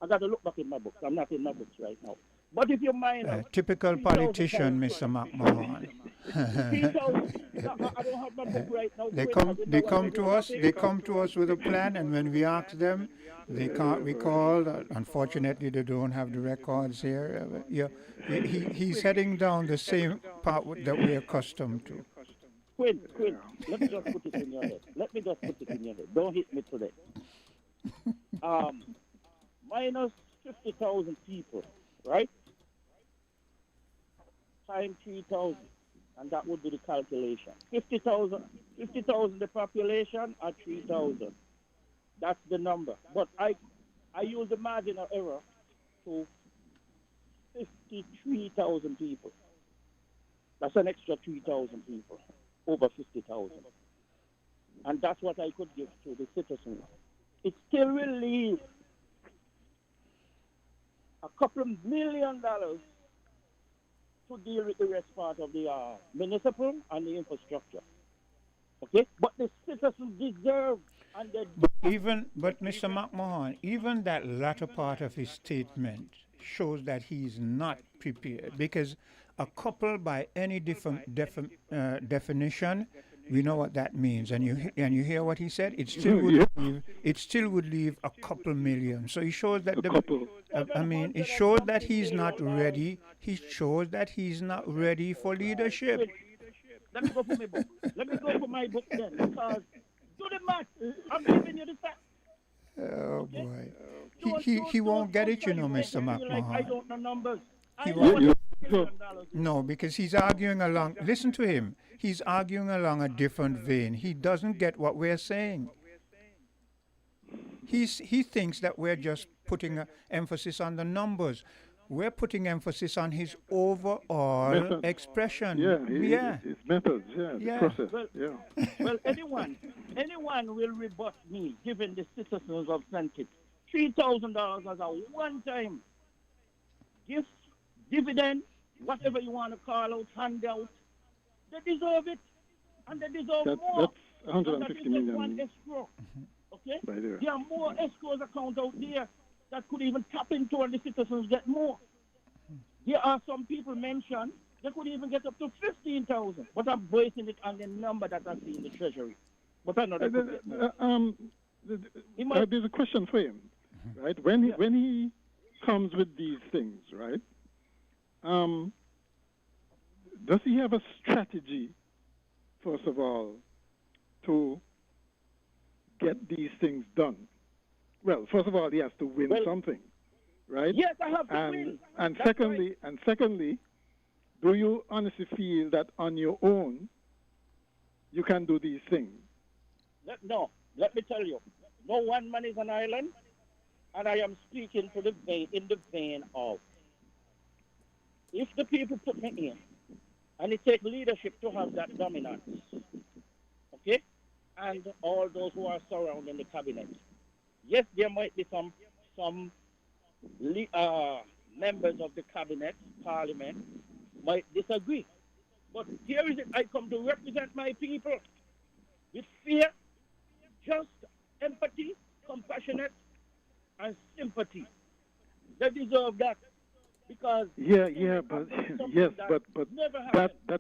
I got to look back in my books. I'm not in my books right now. But if you mind, typical politician, Mr. McMahon. I don't have my book right now. They come to us with a plan, and when we ask them, they can't recall. Unfortunately, they don't have the records here. He's heading down the same path that we're accustomed to. Quinn, let me just put it in your head. Don't hit me today. Minus 50,000 people, right? Times 3,000, and that would be the calculation. 50,000 the population at 3,000. That's the number. But I use the margin of error to 53,000 people. That's an extra 3,000 people, over 50,000. And that's what I could give to the citizens. It still will leave a couple of $1 million to deal with the rest part of the municipal and the infrastructure. Okay? But the citizens deserve and they But Mr. McMahon, even that latter part of his statement shows that he's not prepared, because a couple by any different definition, we know what that means, and you hear what he said. It still would leave a couple million. So he shows that it shows that he's not ready. He shows that he's not ready for leadership. Let me go for my book. Let me go for my book then, because do the math. I'm giving you the facts. Oh boy, he won't get it, Mr. McMahon. I don't know numbers. No, because he's arguing along. Listen to him. He's arguing along a different vein. He doesn't get what we're saying. He thinks that we're just putting an emphasis on the numbers. We're putting emphasis on his overall expression. His methods, the process. Well, anyone anyone will rebut me, giving the citizens of St. Kitts $3,000 as a one-time gift, dividend, whatever you want to call out, handout, they deserve it, and they deserve more. That's 150 and that is one million. escrow. Okay? By there. There are more escrows accounts out there that could even tap into and the citizens get more. There are some people mentioned they could even get up to 15,000, but I'm basing it on the number that I see in the treasury. But I know that there's a question for him, right? When he comes with these things, right? Does he have a strategy, first of all, to get these things done? Well, first of all, he has to win something, right? Yes, I have to win. And That's secondly, do you honestly feel that on your own you can do these things? No, let me tell you, no one man is an island, and I am speaking to in the vein of, if the people put me in, and it takes leadership to have that dominance, okay, and all those who are surrounding the cabinet. Yes, there might be some members of the cabinet, parliament, might disagree. But here is it, I come to represent my people with fear, just empathy, compassionate, and sympathy. They deserve that because that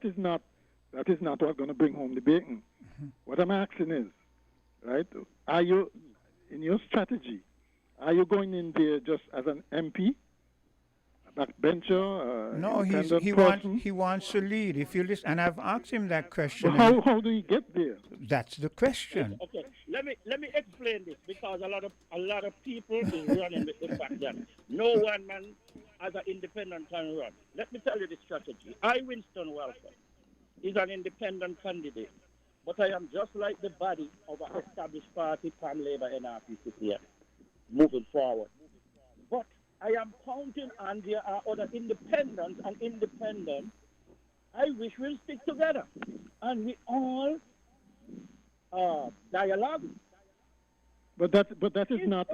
is not what's going to bring home the bacon. What I'm asking is, right? Are you in your strategy? Are you going in there just as an MP, a backbencher? No, he wants to lead. If you listen, and I've asked him that question. Well, how do you get there? That's the question. Okay, let me explain this because a lot of people is running with the fact that no one man as an independent can run. Let me tell you the strategy. Winston Welfare is an independent candidate, but I am just like the body of an established party, Pan Labour, NRP, CPM, moving forward. But I am counting on there are other independents and independents. I wish we'll stick together and we all dialogue. But that is not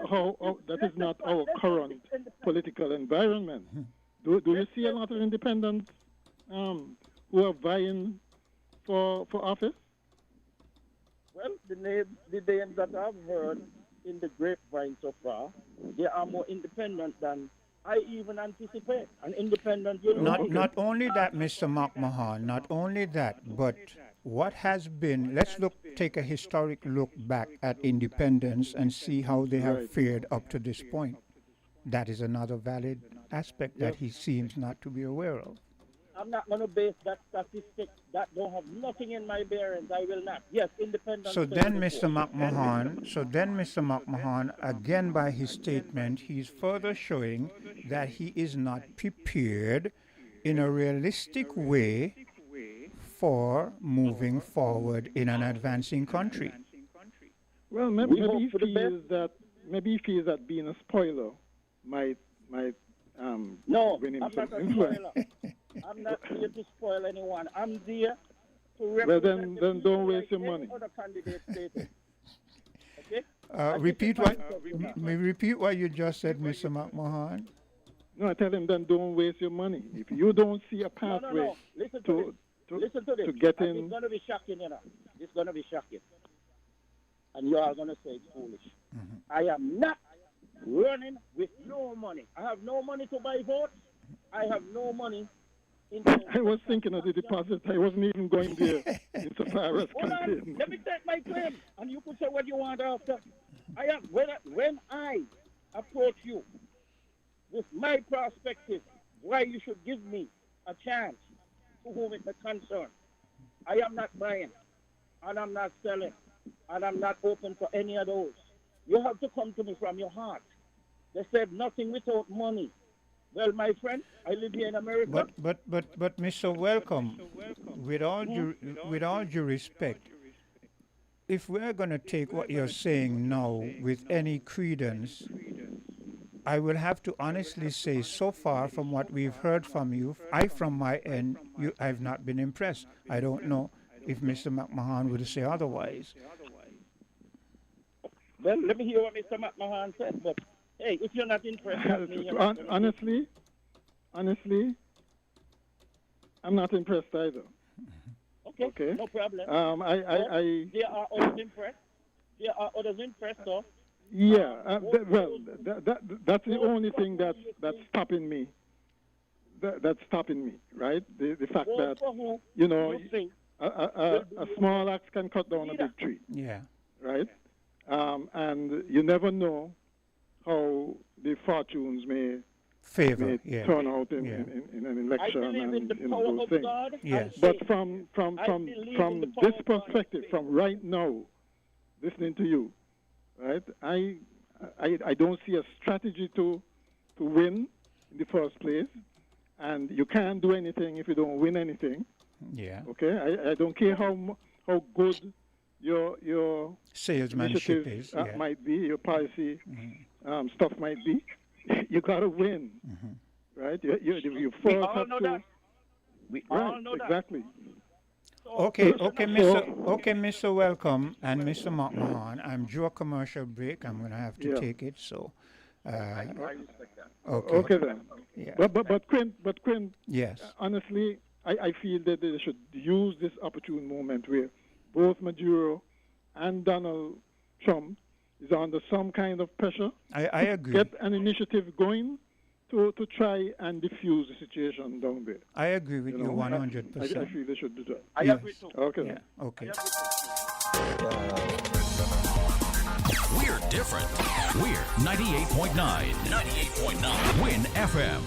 our current political environment. Do you see a lot of independents who are vying for office? Well, the names that I've heard in the grapevine so far, they are more independent than I even anticipate. An independent will not only that, Mr. McMahon, not only that, but what has been, let's take a historic look back at independence and see how they have fared up to this point. That is another valid aspect that he seems not to be aware of. I'm not going to base that statistic that don't have nothing in my bearings. I will not. Yes, independent. So then, Mr. McMahon, again by his statement, he's further showing that he is not prepared in a realistic way for moving forward in an advancing country. Well, maybe he feels that being a spoiler might no, win him I'm some not a influence. spoiler. I'm not here to spoil anyone. I'm there to represent. Well, then don't waste your money. Other candidates stated. Okay. Repeat what you just said, Mr. McMahon. No, I tell him then don't waste your money. If you don't see a pathway No. Listen to this. to get in. It's going to be shocking, you know. It's going to be shocking. And you are going to say it's foolish. Mm-hmm. I am not running with no money. I have no money to buy votes. I have no money. I was thinking of the deposit. I wasn't even going there insofar as campaign. Let me take my claim, and you can say what you want after. When I approach you with my perspective, why you should give me a chance to whom it may concern. I am not buying, and I'm not selling, and I'm not open for any of those. You have to come to me from your heart. They said nothing without money. Well, my friend, I live here in America. But Mr. Welcome, with all due respect, if we're going to take what you're saying now with any credence, I will have to honestly say, so far from what we've heard from you, from my end, I've not been impressed. I don't know if Mr. McMahon would say otherwise. Well, let me hear what Mr. McMahon said. But hey, if you're not impressed, that means you're not gonna honestly, I'm not impressed either. Okay, no problem. There are others impressed. There are others impressed, though. Yeah, that's the only thing that's stopping me. That's stopping me, right? The fact that you know a small axe can cut down a big tree. Yeah. Right, and you never know how the fortunes may turn out in an election and those things. Yes. But from this perspective, from right now, listening to you, right, I don't see a strategy to win in the first place, and you can't do anything if you don't win anything. Yeah. Okay. I don't care how good your salesmanship is might be, your policy stuff might be. You gotta win, right? You first have to. We all know that. Exactly. Okay, Mr. Welcome and Mr. McMahon. I'm due a commercial break. I'm going to have to take it. So, I respect that. Okay then. Yeah. But Quinn. Yes. Honestly, I feel that they should use this opportune moment where both Maduro and Donald Trump is under some kind of pressure. I agree. Get an initiative going to try and diffuse the situation down there. I agree with you 100%. I feel they should do that. I agree too. Okay. Yeah. Okay. We're different. We're 98.9. 98.9. Win FM.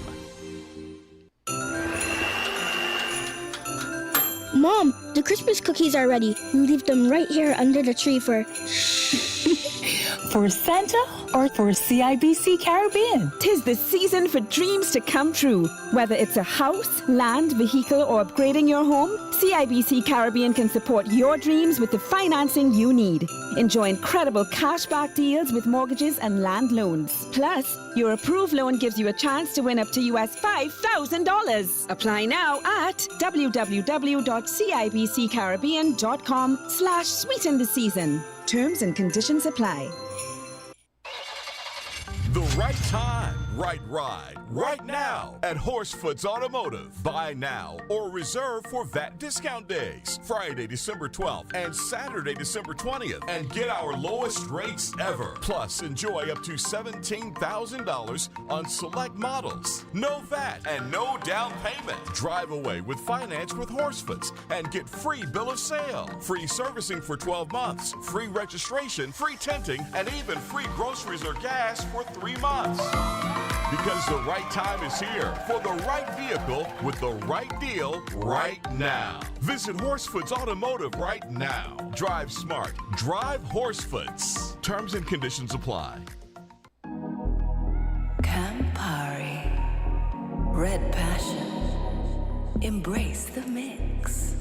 Mom, the Christmas cookies are ready. Leave them right here under the tree for... For Santa or for CIBC Caribbean? 'Tis the season for dreams to come true. Whether it's a house, land, vehicle, or upgrading your home, CIBC Caribbean can support your dreams with the financing you need. Enjoy incredible cashback deals with mortgages and land loans. Plus, your approved loan gives you a chance to win up to US $5,000. Apply now at www.cibccaribbean.com/sweeten the season. Terms and conditions apply. The right time, right ride, right now at Horsefoots Automotive. Buy now or reserve for VAT discount days. Friday, December 12th and Saturday, December 20th. And get our lowest rates ever. Plus, enjoy up to $17,000 on select models. No VAT and no down payment. Drive away with finance with Horsefoots and get free bill of sale. Free servicing for 12 months. Free registration, free tinting, and even free groceries or gas for 3 months. Because the right time is here for the right vehicle with the right deal right now. Visit Horsefoots Automotive right now. Drive smart. Drive Horsefoots. Terms and conditions apply. Campari. Red Passion. Embrace the mix.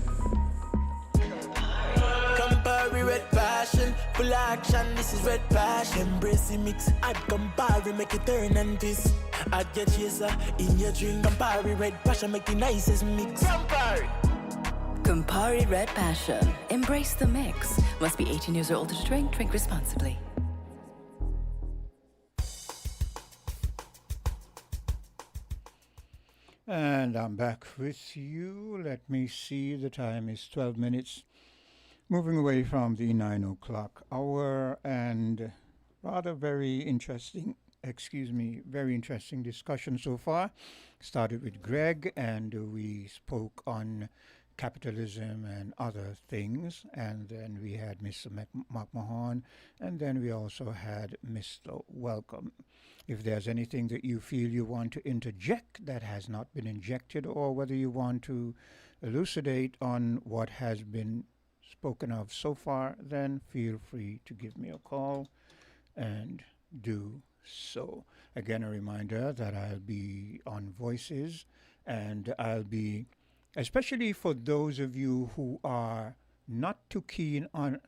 Campari Red Passion, full action, this is Red Passion. Embrace the mix, add Campari, make it turn and twist. Add your chaser in your drink. Campari Red Passion, make the nicest mix. Campari! Campari Red Passion. Embrace the mix. Must be 18 years or older to drink. Drink responsibly. And I'm back with you. Let me see. The time is 12 minutes. Moving away from the 9 o'clock hour, and rather very interesting discussion so far. Started with Greg, and we spoke on capitalism and other things, and then we had Mr. McMahon, and then we also had Mr. Welcome. If there's anything that you feel you want to interject that has not been injected, or whether you want to elucidate on what has been spoken of so far, then feel free to give me a call and do so. Again, a reminder that I'll be on Voices, and I'll be, especially for those of you who are not too keen on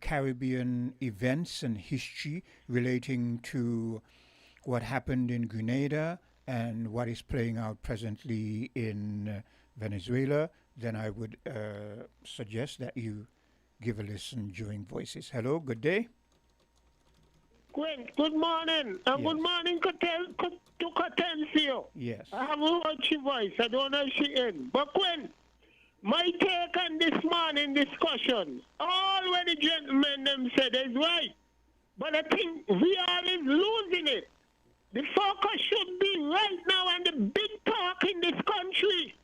Caribbean events and history relating to what happened in Grenada and what is playing out presently in Venezuela, then I would suggest that you give a listen during Voices. Hello, good day. Quint, good morning. And good morning to Catencio. Yes. I haven't heard your voice. I don't know if she in. But Quint, my take on this morning discussion, all what the gentlemen them said is right. But I think we all is losing it. The focus should be right now on the big talk in this country.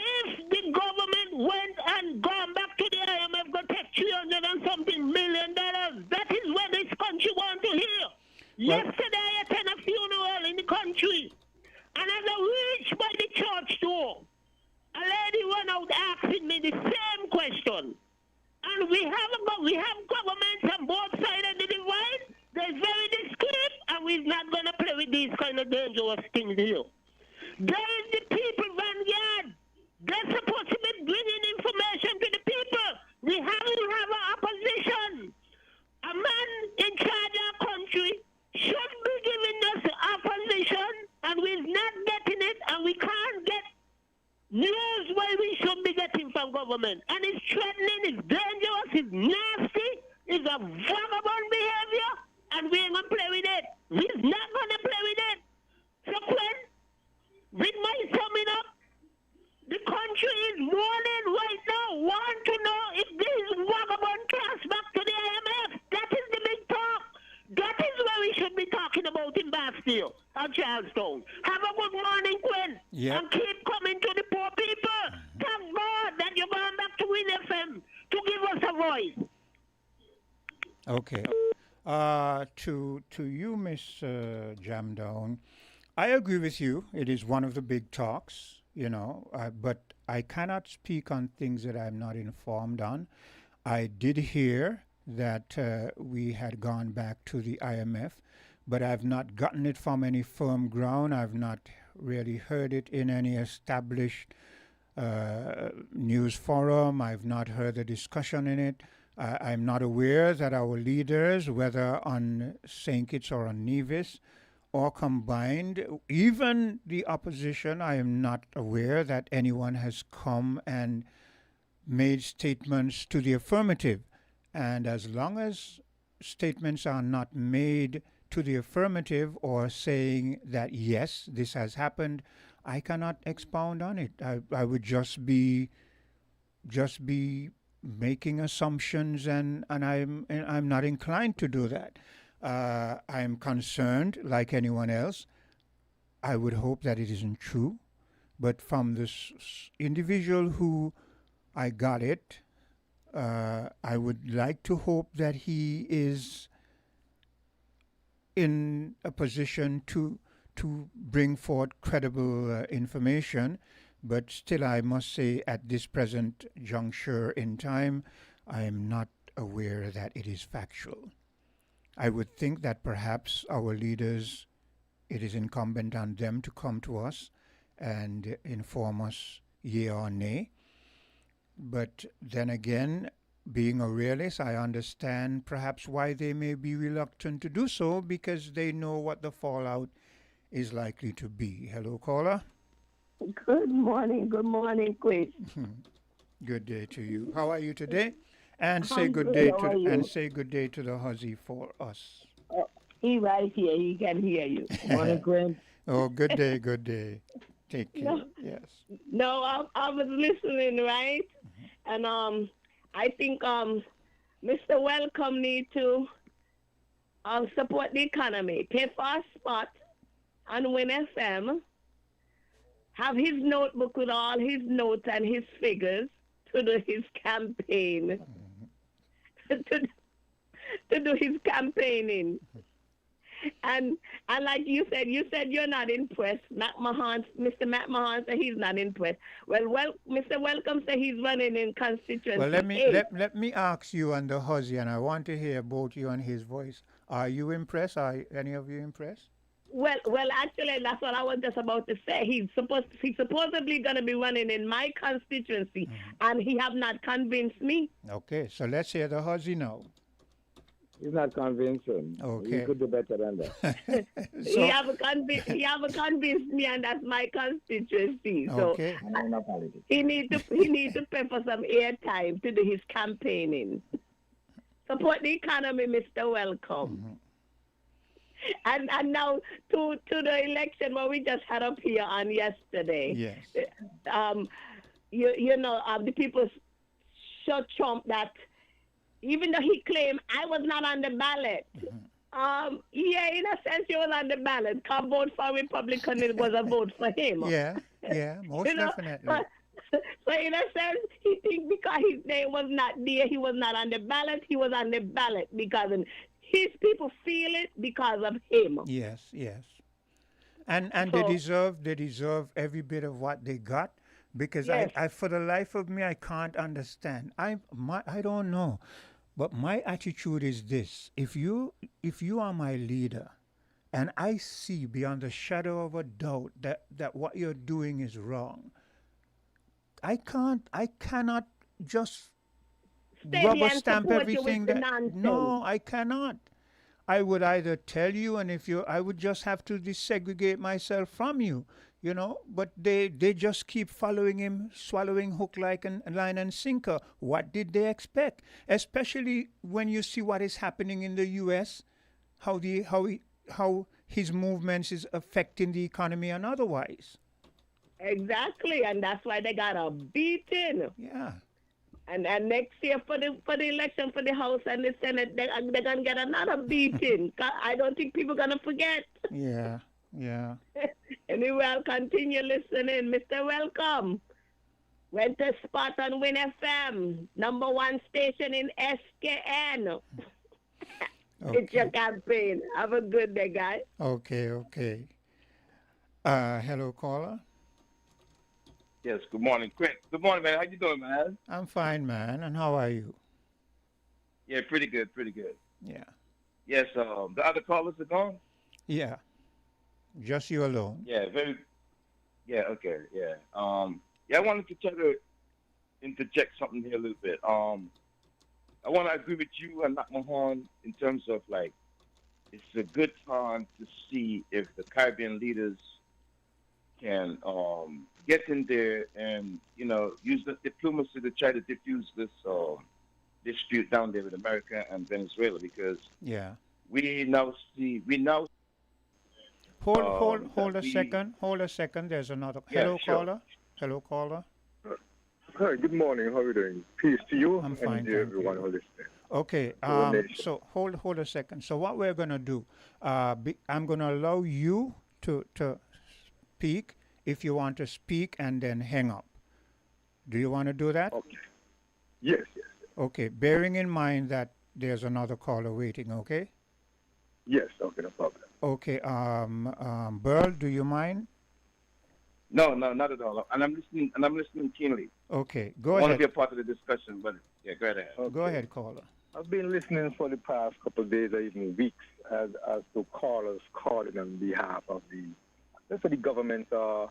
If the government went and gone back to the IMF, go take 300 and something million dollars, that is what this country want to hear. Yesterday I attended a funeral in the country, and as I reached by the church door, a lady went out asking me the same question. And we have governments on both sides of the divide. They're very discreet, and we're not going to play with these kind of dangerous things here. There is the people vanguard. They're supposed to be bringing information to the people. We have an opposition. A man in charge of our country should be giving us opposition, and we're not getting it, and we can't get news where we should be getting from government. And it's threatening, it's dangerous, it's nasty, it's a vagabond behavior, and we ain't going to play with it. We're not going to play with it. So with my summing up, the country is mourning right now, want to know if these vagabond cast back to the IMF. That is the big talk. That is where we should be talking about in Bastille and Charlestown. Have a good morning, Quinn. Yep. And keep coming to the poor people. Thank God that you're going back to WinFM to give us a voice. Okay. To you, Miss Jamdown, I agree with you. It is one of the big talks, but I cannot speak on things that I'm not informed on. I did hear that we had gone back to the IMF, but I've not gotten it from any firm ground. I've not really heard it in any established news forum. I've not heard the discussion in it. I'm not aware that our leaders, whether on St. Kitts or on Nevis, or combined, even the opposition, I am not aware that anyone has come and made statements to the affirmative. And as long as statements are not made to the affirmative or saying that, yes, this has happened, I cannot expound on it. I would just be making assumptions, and I'm not inclined to do that. I'm concerned, like anyone else. I would hope that it isn't true, but from this individual who I got it, I would like to hope that he is in a position to bring forth credible information. But still, I must say, at this present juncture in time, I am not aware that it is factual. I would think that perhaps our leaders, it is incumbent on them to come to us and inform us yea or nay. But then again, being a realist, I understand perhaps why they may be reluctant to do so, because they know what the fallout is likely to be. Hello, caller. Good morning, Queen. Good day to you. How are you today? And say I'm good good. day How to are you? and say good day to the Huzzy for us. He right here. He can hear you. Morning, Queen. Oh, good day, good day. Take care. No. Yes. No, I was listening, right? And I think Mr. Welcome need to support the economy, pay for a spot on WinFM, have his notebook with all his notes and his figures to do his campaign, to do his campaigning. And like you said you're not impressed. Mr. Matt Mahan said he's not impressed. Well, Mr. Welcome said he's running in constituency. Well, let me ask you and the Huzzy, and I want to hear both you and his voice. Are you impressed? Are any of you impressed? Well, actually, that's what I was just about to say. He's supposedly going to be running in my constituency, and he have not convinced me. Okay, so let's hear the Huzzy now. He's not convincing. Okay. He could do better than that. He have convinced me, and that's my constituency. So Okay. he need to pay for some airtime to do his campaigning. Support the economy, Mr. Welcome. and now to the election what we just had up here on yesterday. Yes. The people showed Trump that even though he claimed I was not on the ballot, yeah, in a sense he was on the ballot. Come vote for Republican, it was a vote for him. Yeah, most definitely. So in a sense, he thinks because his name was not there, he was not on the ballot. He was on the ballot because his people feel it because of him. Yes. And they deserve every bit of what they got, because Yes. I for the life of me I can't understand. I don't know. But my attitude is this: if you are my leader, and I see beyond the shadow of a doubt that what you're doing is wrong, I cannot just Stay rubber here and stamp support you everything with the that. nonsense. No, I cannot. I would either tell you, and I would just have to desegregate myself from you, But they just keep following him, swallowing hook, line and sinker. What did they expect? Especially when you see what is happening in the U.S., how his movements is affecting the economy and otherwise. Exactly, and that's why they got a beating. Yeah. And next year for the election for the House and the Senate, they're gonna get another beating. I don't think people gonna forget. Yeah. Anyway, I'll continue listening. Mr. Welcome. Went to spot on WinFM, #1 station in SKN. It's your campaign. Have a good day, guys. Okay. Hello, caller. Yes, good morning. Quick. Good morning, man. How you doing, man? I'm fine, man. And how are you? Yeah, pretty good. Yeah. Yes, the other callers are gone? Yeah. Just you alone. Yeah, yeah, okay, yeah. I wanted to try to interject something here a little bit. I want to agree with you and knock my horn in terms of, it's a good time to see if the Caribbean leaders can get in there and, use the diplomacy to try to diffuse this dispute down there with America and Venezuela, because we now Hold a second. There's another. Hello, sure. Caller. Hi, good morning. How are you doing? Peace to you I'm fine, and thank everyone who listening. Okay. So hold a second. So what we're gonna do? I'm gonna allow you to speak if you want to speak, and then hang up. Do you want to do that? Okay. Yes. Okay. Bearing in mind that there's another caller waiting. Okay. Yes. Okay. No problem. Okay. Burl, do you mind? No, not at all. And I'm listening keenly. Okay, go I ahead. want to be a part of the discussion, but yeah, go ahead. Okay. Go ahead, caller. I've been listening for the past couple of days or even weeks as to callers calling on behalf of the government or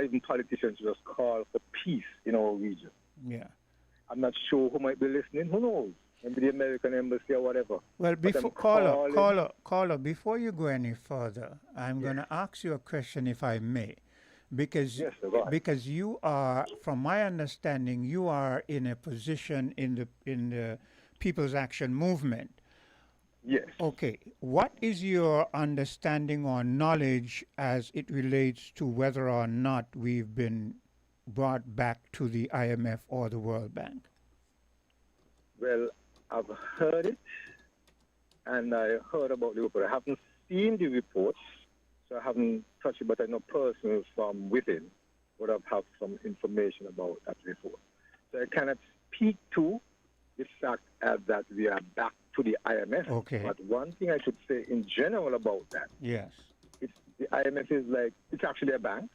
even politicians just call for peace in our region. Yeah. I'm not sure who might be listening. Who knows? Maybe the American embassy or whatever. Well, caller, before you go any further, I'm going to ask you a question, if I may. Because you are, from my understanding, you are in a position in the People's Action Movement. Yes. Okay. What is your understanding or knowledge as it relates to whether or not we've been brought back to the IMF or the World Bank? Well, I've heard it, and I heard about the report. I haven't seen the reports, so I haven't touched it, but I know persons from within would have some information about that report. So I cannot speak to the fact that we are back to the IMF. Okay. But one thing I should say in general about that, yes, the IMF is it's actually a bank,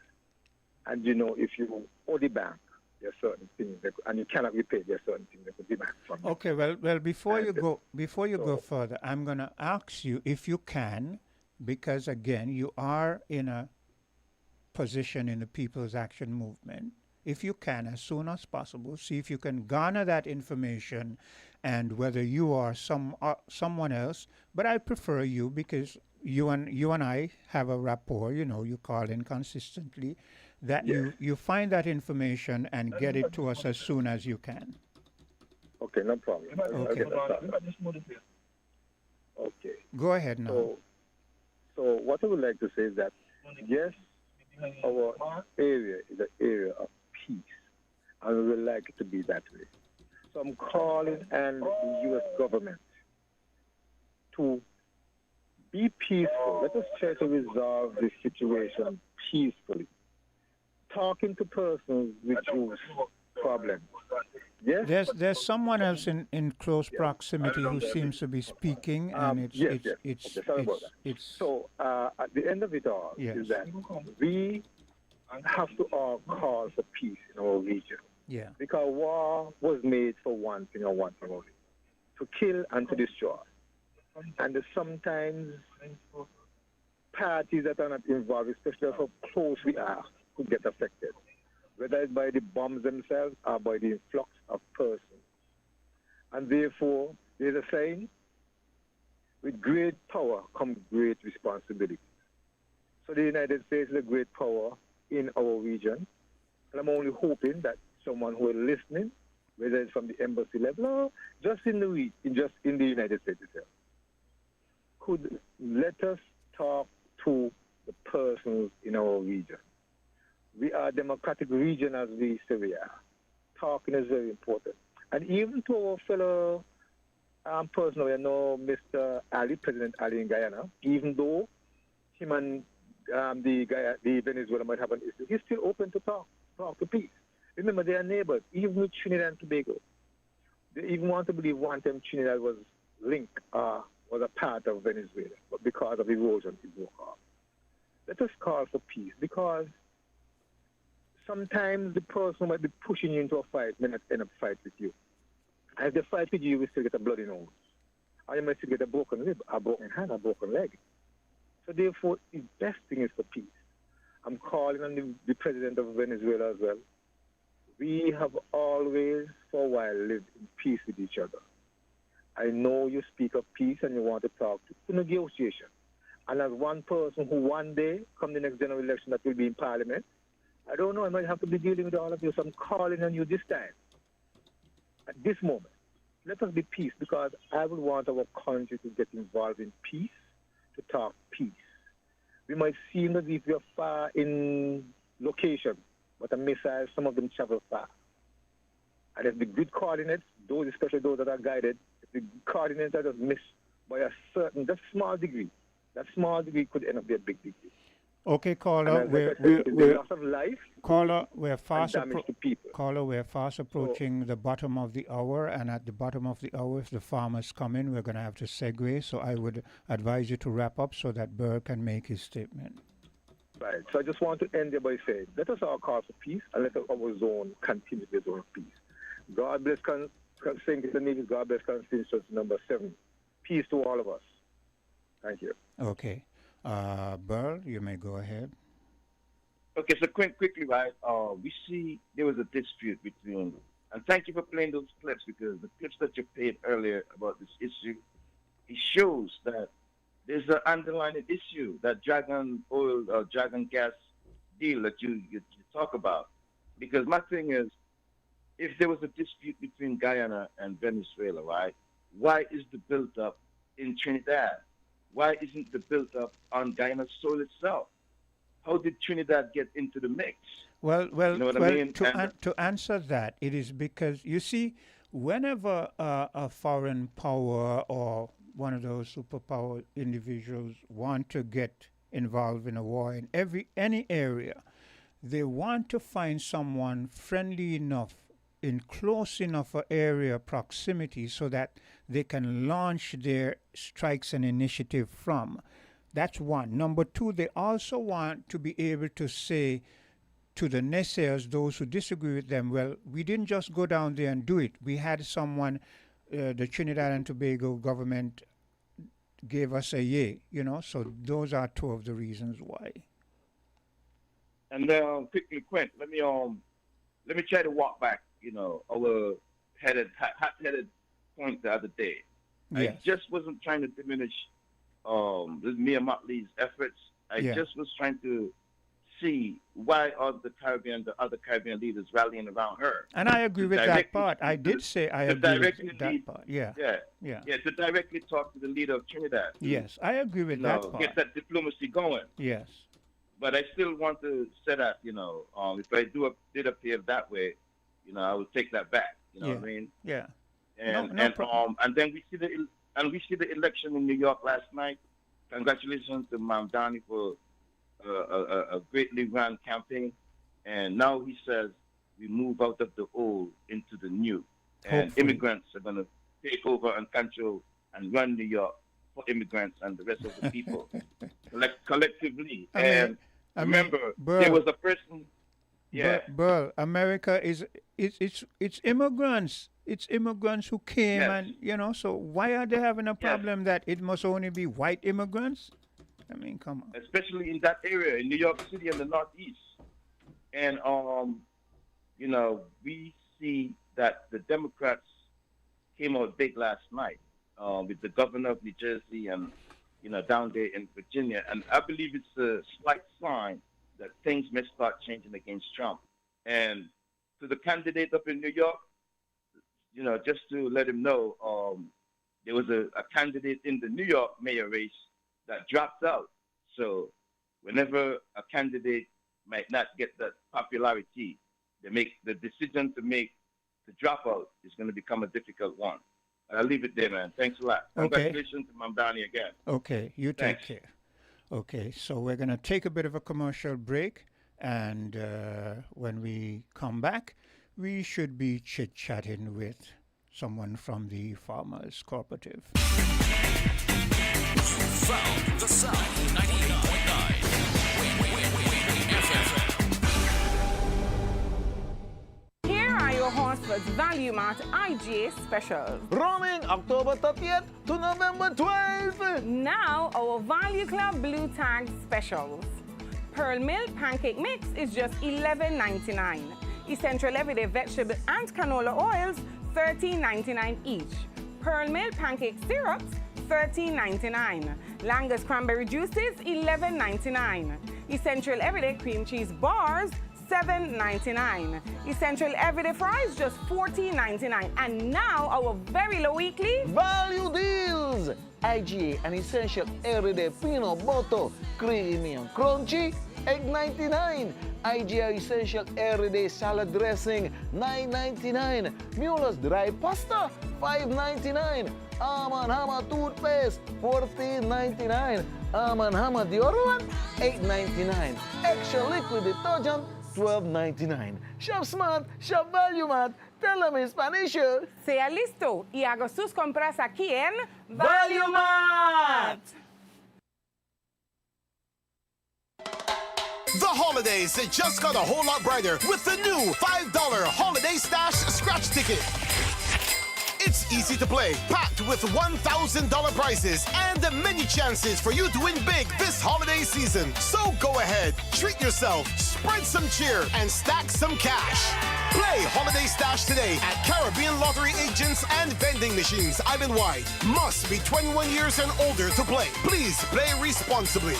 and if you owe the bank, there are certain things and you cannot repay. There are certain things that could demand from you. Okay. Well, before you go further, I'm going to ask you if you can, because again, you are in a position in the People's Action Movement. If you can, as soon as possible, see if you can garner that information, and whether you are someone else. But I prefer you, because you and I have a rapport. You call in consistently. That you find that information and get it to us as soon as you can. Okay, no problem. Okay. Okay. Go ahead now. So what I would like to say is that, yes, our area is an area of peace, and we would like it to be that way. So I'm calling on the U.S. government to be peaceful. Let us try to resolve this situation peacefully. Talking to persons reduce problems. Yes. There's someone else in close proximity who seems to be speaking, and yes. Okay, sorry about that. it's So at the end of it all is that we have to all call for peace in our region. Yeah. Because war was made for one thing and one thing only: to kill and to destroy. And sometimes parties that are not involved, especially how close we are, could get affected, whether it's by the bombs themselves or by the influx of persons. And therefore, there's a saying, with great power comes great responsibility. So the United States is a great power in our region, and I'm only hoping that someone who is listening, whether it's from the embassy level or just in the United States itself, could let us talk to the persons in our region. We are a democratic region, as we say we are. Talking is very important. And even to our fellow person, we know Mr. Ali, President Ali in Guyana, even though him and the Venezuela might have an issue, he's still open to talk to peace. Remember, they are neighbors, even with Trinidad and Tobago. They even want to believe one time Trinidad was linked, was a part of Venezuela, but because of erosion, it broke off. Let us call for peace, because sometimes the person who might be pushing you into a fight may not end up fight with you. And if they fight with you, you will still get a bloody nose. Or you might still get a broken rib, a broken hand, a broken leg. So therefore, the best thing is for peace. I'm calling on the president of Venezuela as well. We have always, for a while, lived in peace with each other. I know you speak of peace and you want to talk to negotiation. And as one person who one day, come the next general election that will be in Parliament, I don't know, I might have to be dealing with all of you, so I'm calling on you this time. At this moment, let us be peace, because I would want our country to get involved in peace, to talk peace. We might seem as if we are far in location, but a missile, some of them travel far. And if the good coordinates, those, especially those that are guided, if the coordinates are just missed by a certain, just small degree, that small degree could end up being a big degree. Okay, caller, we're loss of life. Caller, we're fast So, approaching the bottom of the hour, and at the bottom of the hour, if the farmers come in, we're going to have to segue. So I would advise you to wrap up so that Burr can make his statement. Right. So I just want to end there by saying, let us all call for peace, and let our zone continue to be a zone of peace. God bless St. Nevis. God bless Constitution number 7. Peace to all of us. Thank you. Okay. Burr, you may go ahead. Okay, so quickly, right? We see there was a dispute between, and thank you for playing those clips, because the clips that you played earlier about this issue, it shows that there's an underlying issue, that dragon oil or dragon gas deal that you talk about. Because my thing is, if there was a dispute between Guyana and Venezuela, right? Why is the build-up in Trinidad? Why isn't the build-up on Guyana's soil itself? How did Trinidad get into the mix? Well, you know what I mean? To answer that, it is because, you see, whenever a foreign power or one of those superpower individuals want to get involved in a war in any area, they want to find someone friendly enough in close enough area proximity so that they can launch their strikes and initiative from. That's one. Number two, they also want to be able to say to the naysayers, those who disagree with them, well, we didn't just go down there and do it. We had someone, the Trinidad and Tobago government gave us a yay, so those are two of the reasons why. And quickly, Quint, let me try to walk back, our hot-headed point the other day. Yes. I just wasn't trying to diminish Mia Motley's efforts. I just was trying to see why are the other Caribbean leaders rallying around her. And I agree with that part. I did say I agree with that part. Yeah, to directly talk to the leader of Trinidad. Yes, I agree with that part. Get that diplomacy going. Yes. But I still want to say that, if I did appear that way, I would take that back. You know what I mean? Yeah. And then we see the election in New York last night. Congratulations to Mamdani for a greatly run campaign. And now he says we move out of the old into the new. And Hopefully. Immigrants are going to take over and control and run New York for immigrants and the rest of the people collectively. Remember, there was a person. Yeah, Burl, America is it's immigrants. It's immigrants who came, and So why are they having a problem that it must only be white immigrants? I mean, come on. Especially in that area, in New York City and the Northeast, and we see that the Democrats came out big last night with the governor of New Jersey and down there in Virginia, and I believe it's a slight sign that things may start changing against Trump. And to the candidate up in New York, just to let him know, there was a candidate in the New York mayor race that dropped out. So whenever a candidate might not get that popularity, the decision to drop out is going to become a difficult one. I'll leave it there, man. Thanks a lot. Okay. Congratulations to Mamdani again. Okay, you take Thanks. care. Okay, so we're going to take a bit of a commercial break, and when we come back, we should be chit-chatting with someone from the Farmers Cooperative. Found the Sound 98.9 winnfm. Here are your Horsford's Value Mart IGA specials. Running October 30th to November 12th. Now, our Value Club Blue Tag specials. Pearl Mill Pancake Mix is just $11.99. Essential Everyday Vegetable and Canola Oils, $13.99 each. Pearl Mill Pancake Syrups, $13.99. Langus Cranberry Juices, $11.99. Essential Everyday Cream Cheese Bars, $7.99. Essential Everyday Fries, just $14.99. And now our very low weekly Value deals. IGA and Essential Everyday Peanut Butter, Creamy and Crunchy, $8.99. IGA Essential Everyday Salad Dressing, $9.99. Mueller's Dry Pasta, $5.99. Hammer Toothpaste, $14.99. Hammer Deodorant, $8.99. Extra Liquid Detergent, $12.99. Shop Smart, Shop Value Mart. Tell them in Spanish. Sea listo y haga sus compras aquí en Value Mart. The holidays just got a whole lot brighter with the new $5 Holiday Stash Scratch Ticket. It's easy to play, packed with $1,000 prizes and many chances for you to win big this holiday season. So go ahead, treat yourself, spread some cheer, and stack some cash. Play Holiday Stash today at Caribbean Lottery agents and vending machines island-wide. Must be 21 years and older to play. Please play responsibly.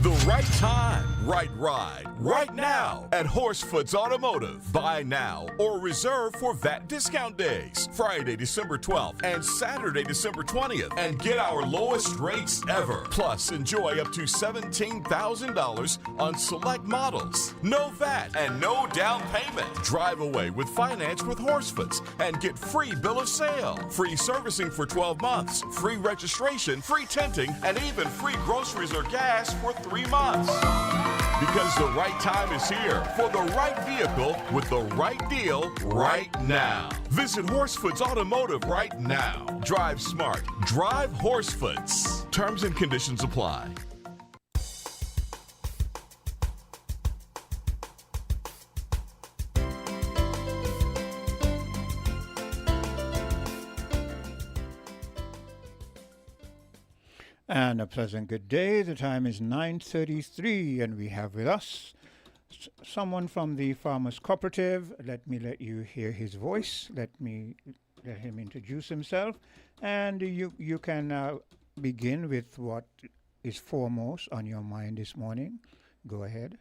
The right time, right ride, right now at Horsefoots Automotive. Buy now or reserve for VAT discount days. Friday, December 12th and Saturday, December 20th. And get our lowest rates ever. Plus, enjoy up to $17,000 on select models. No VAT and no down payment. Drive away with finance with Horsefoots and get free bill of sale. Free servicing for 12 months. Free registration, free tinting, and even free groceries or gas for 3 months. Because the right time is here for the right vehicle with the right deal right now. Visit Horsefoots Automotive right now. Drive smart. Drive Horsefoots. Terms and conditions apply. And a pleasant good day. The time is 9:33, and we have with us someone from the Farmers Cooperative. Let you hear his voice. Let him introduce himself, and you can begin with what is foremost on your mind this morning? Go ahead.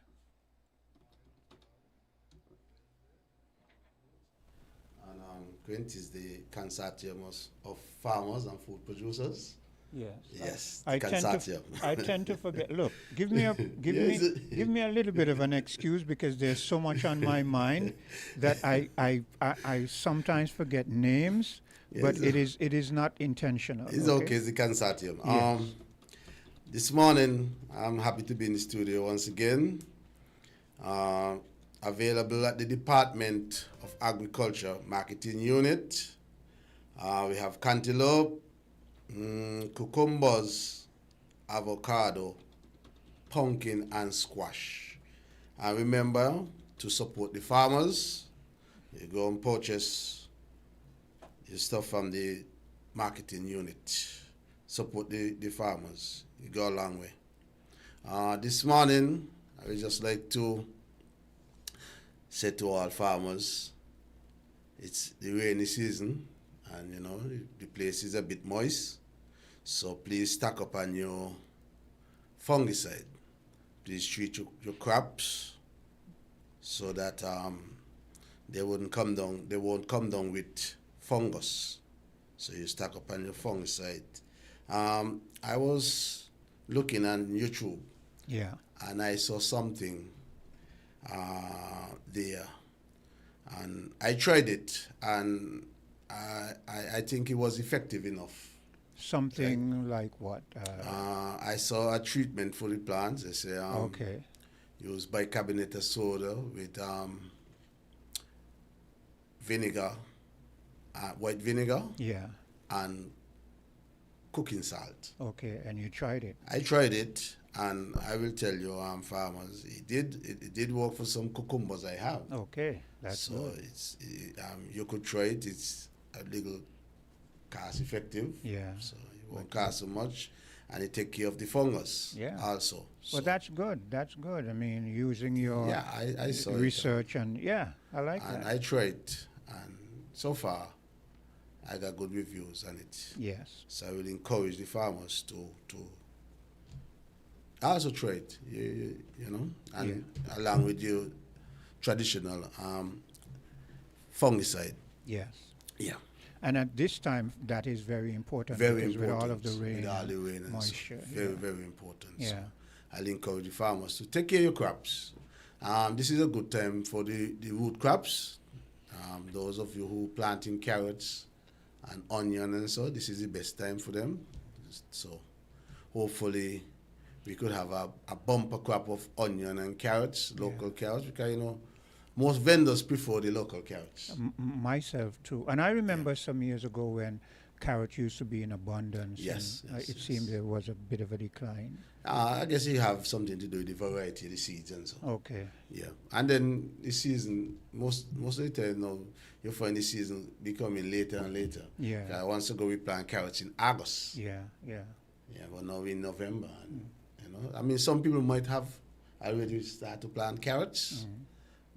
And Quint is the consortium of farmers and food producers. Yes. Yes. I tend to forget. Look, give me a little bit of an excuse because there's so much on my mind that I sometimes forget names, but it is not intentional. It's okay. It's the consortium. Yes. This morning, I'm happy to be in the studio once again. Available at the Department of Agriculture Marketing Unit. We have cantaloupe, cucumbers, avocado, pumpkin, and squash. And remember to support the farmers. You go and purchase your stuff from the marketing unit. Support the farmers. You go a long way. This morning, I would just like to say to all farmers, it's the rainy season, and you know the place is a bit moist, so please stock up on your fungicide. Please treat your crops so that they won't come down with fungus. So you stock up on your fungicide. I was looking on YouTube, and I saw something there, and I tried it, and I think it was effective enough. Something like what? I saw a treatment for the plants. They say use bicarbonate of soda with vinegar, white vinegar, and cooking salt. Okay, and you tried it? I tried it, and I will tell you, farmers, it did work for some cucumbers I have. Okay, that's good. You could try it. It's a little cost effective. Yeah. So it won't cost so much, and it take care of the fungus. Also. Well, that's good. That's good. I mean, using your I saw research and I like and that. I tried, and so far, I got good reviews on it. Yes. So I will encourage the farmers to also try it, you know, and along with your traditional fungicide. Yes. Yeah. And at this time, that is very important. Very because important. With all of the rain, with all the rain and moisture. Very, very important. Yeah. So I'll encourage the farmers to take care of your crops. This is a good time for the root crops. Those of you who planting carrots and onion and so, this is the best time for them. So hopefully we could have a bumper crop of onion and carrots, local carrots, because, you know, most vendors prefer the local carrots. Myself too. And I remember some years ago when carrots used to be in abundance. Yes. And it seemed there was a bit of a decline. I guess you have something to do with the variety of the seeds and so. Okay. Yeah. And then the season, most of the time now, you find the season becoming later and later. Yeah. Once ago we plant carrots in August. Yeah. Yeah, but now we're in November. And, you know, I mean, some people might have already started to plant carrots,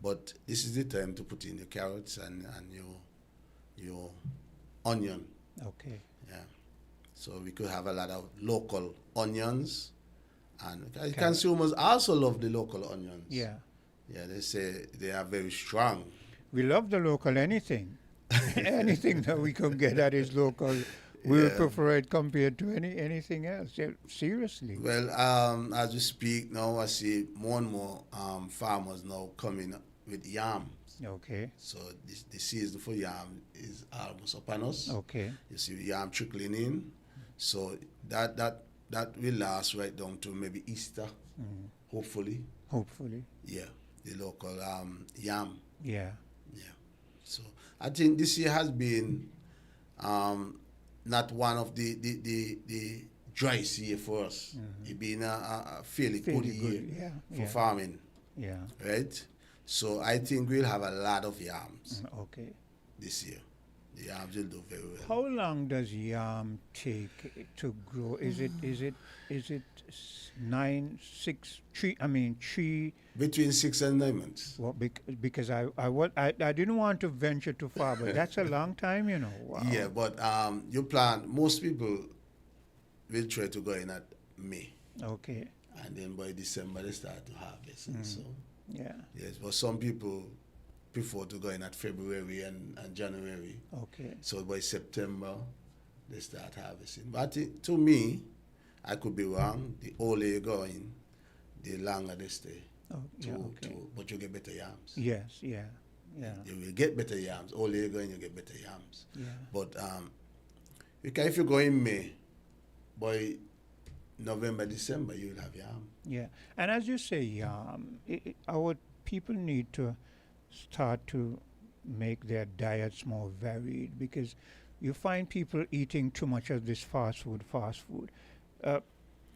but this is the time to put in your carrots and your onion. Okay. Yeah. So we could have a lot of local onions, and consumers also love the local onions. Yeah. Yeah, they say they are very strong. We love the local anything. Anything that we can get that is local, we would prefer it compared to anything else. Yeah, seriously. Well, as we speak now, I see more and more farmers now coming with yams. Okay. So the season for yam is almost upon us. Okay. You see yam trickling in. So that will last right down to maybe Easter, hopefully. Hopefully. Yeah, the local yam. Yeah. Yeah. So I think this year has been not one of the driest year for us. It's been a fairly good year for farming. Yeah. Right? So I think we'll have a lot of yams. Okay. This year. The yams will do very well. How long does yam take to grow? Is it 3 between 6 and 9 months? Well, because I didn't want to venture too far, but that's a long time, you know. Wow. Yeah, but you plant, most people will try to go in at May. Okay. And then by December they start to harvest. So Yeah. yes, but some people prefer to go in at February and January. Okay. So by September they start harvesting. But to me, I could be wrong. The older you go in, the longer they stay. Oh, yeah, okay. But you get better yams. Yes, yeah. You will get better yams. Older you go in, you get better yams. Yeah. But if you go in May, by November, December, you'll have yam. Yeah. And as you say, our people need to start to make their diets more varied, because you find people eating too much of this fast food.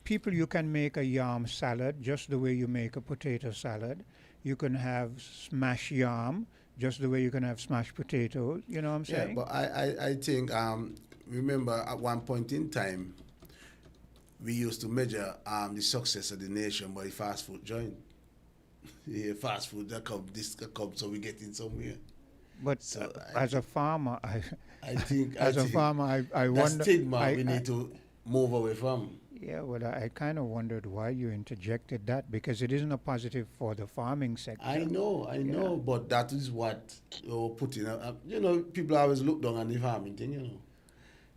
People, you can make a yam salad just the way you make a potato salad. You can have smashed yam just the way you can have smashed potatoes. You know what I'm saying? Yeah, but I think, remember at one point in time, we used to measure the success of the nation by fast food joint. Yeah, fast food, that come, this come, so we get in somewhere. But so as a farmer, I think I wonder. Stigma we need to move away from. Yeah, well, I kind of wondered why you interjected that, because it isn't a positive for the farming sector. I know, but that is what you're putting. People always look down on the farming thing,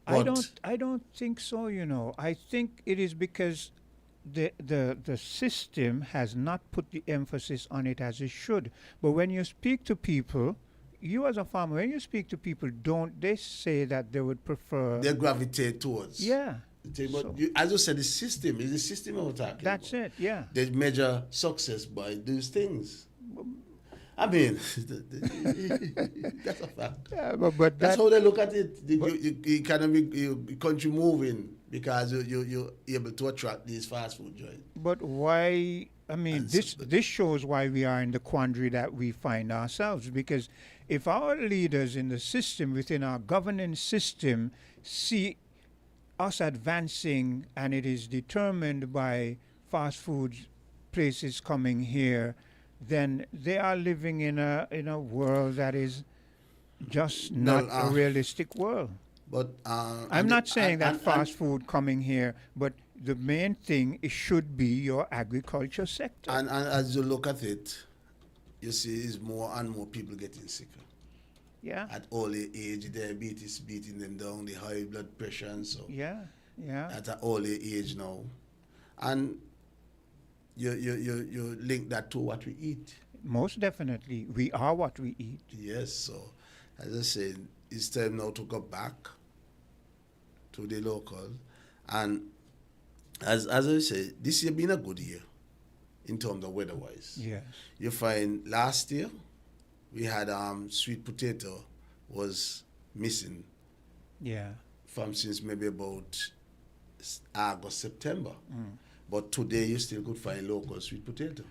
But I don't think so. I think it is because the system has not put the emphasis on it as it should. But when you speak to people, you as a farmer, when you speak to people, don't they say that they would prefer? They gravitate towards. Yeah. But as you said, the system is the system we're talking That's about. it, yeah. They measure success by these things. I mean, that's a fact. Yeah, but that's how they look at it. The economy, country moving because you're able to attract these fast food joints. But why? I mean, this shows why we are in the quandary that we find ourselves. Because if our leaders in the system, within our governance system, see us advancing, and it is determined by fast food places coming here, then they are living in a world that is just not a realistic world. But I'm not saying that fast food coming here, but the main thing should be your agriculture sector. And as you look at it, you see is more and more people getting sicker. Yeah. At old age, diabetes beating them down, the high blood pressure and so. Yeah. At an old age now. And you link that to what we eat. Most definitely. We are what we eat. Yes, so as I said, it's time now to go back to the local. And as I say, this year been a good year in terms of weather-wise. Yes. You find last year we had sweet potato was missing. Yeah. From since maybe about August, September. But today you still could find local sweet potato.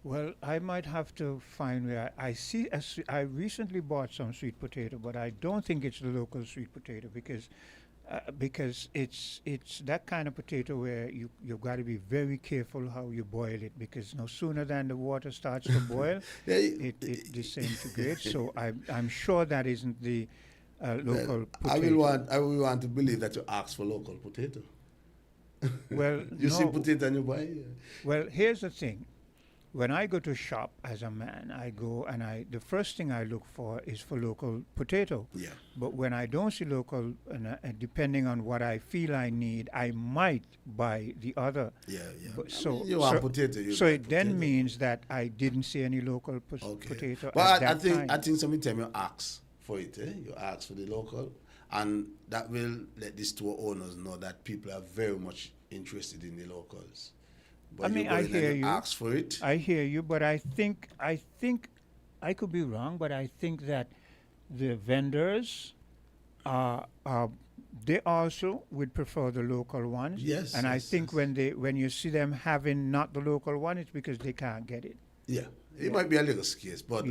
Well, I might have to find where I see. I recently bought some sweet potato, but I don't think it's the local sweet potato because it's that kind of potato where you've got to be very careful how you boil it, because no sooner than the water starts to boil, it disintegrates. So I'm sure that isn't the local potato. I will want to believe that you ask for local potato. Well, you see potato and you buy it. Well, here's the thing. When I go to shop as a man, I go and the first thing I look for is for local potato. Yeah. But when I don't see local, and depending on what I feel I need, I might buy the other. Yeah. But so you want potato. So it then means that I didn't see any local potato. But at that time. I think sometimes you ask for it. You ask for the local, and that will let the store owners know that people are very much interested in the locals. But I mean, I hear you. Ask for it. I hear you, but I think I could be wrong, but I think that the vendors they also would prefer the local ones. Yes. And I think when you see them having not the local one, it's because they can't get it. Yeah, it might be a little scarce, but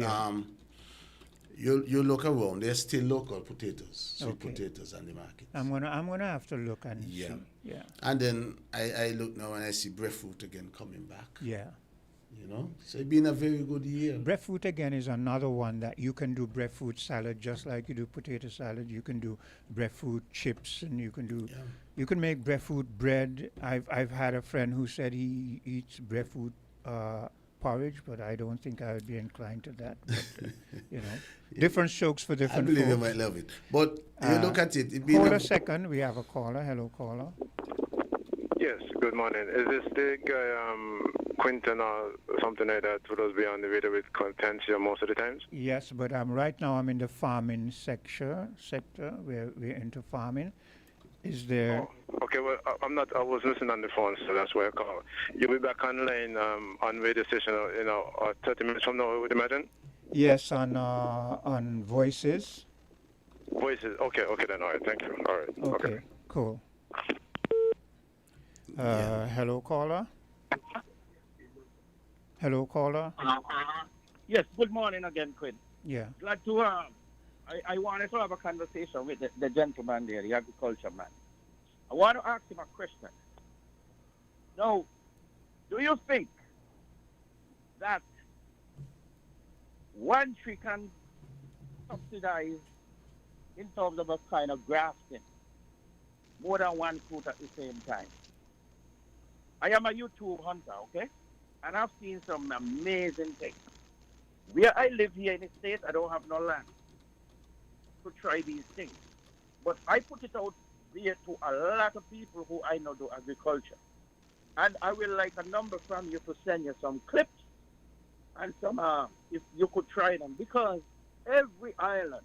you look around. There's still local potatoes, sweet potatoes on the market. I'm gonna have to look and see. Yeah. And then I look now and I see breadfruit again coming back. Yeah. So it's been a very good year. Breadfruit again is another one that you can do breadfruit salad just like you do potato salad. You can do breadfruit chips, and you can make breadfruit bread. I've had a friend who said he eats breadfruit porridge, but I don't think I would be inclined to that. But, different strokes for different I believe folks. you might love it. But you look at it. Hold a second. We have a caller. Hello, caller. Yes, good morning. Is this the guy, Quinton or something like that, who does be on the radio with Contentia most of the times? Yes, but right now I'm in the farming sector where we're into farming. Is there... Oh, okay, well, I was listening on the phone, so that's why I called. You'll be back online on radio station, 30 minutes from now, I would imagine? Yes, on Voices. Voices, okay, then, all right, thank you. All right, okay. Cool. Hello, caller. Hello, caller. Yes, good morning again, Quinn. Yeah. Glad to, I wanted to have a conversation with the gentleman there, the agriculture man. I want to ask him a question. Now, do you think that one tree can subsidize in terms of a kind of grafting more than one fruit at the same time? I am a YouTube hunter, okay? And I've seen some amazing things. Where I live here in the States, I don't have no land to try these things. But I put it out there to a lot of people who I know do agriculture. And I will like a number from you to send you some clips and some, if you could try them. Because every island,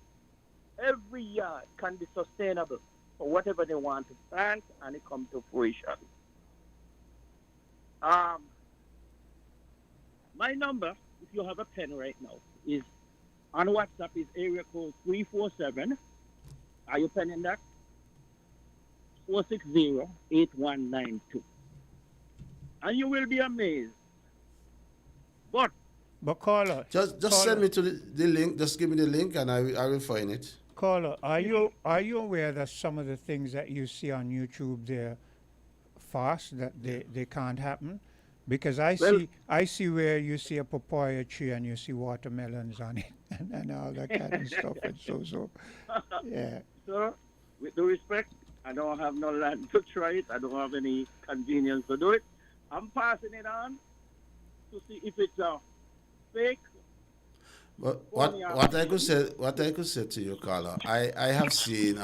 every yard can be sustainable for whatever they want to plant, and it comes to fruition. My number, if you have a pen right now, is on WhatsApp is area code 347. Are you penning that? 460-8192. And you will be amazed. But caller, just caller, send me to the link. Just give me the link, and I will find it. Caller, are you aware that some of the things that you see on YouTube they're fast, that they can't happen? Because I see where you see a papaya tree and you see watermelons on it and all that kind of stuff. And so yeah. Sir, with due respect, I don't have no land to try it. I don't have any convenience to do it. I'm passing it on to see if it's fake. But what I could say to you, caller, I have seen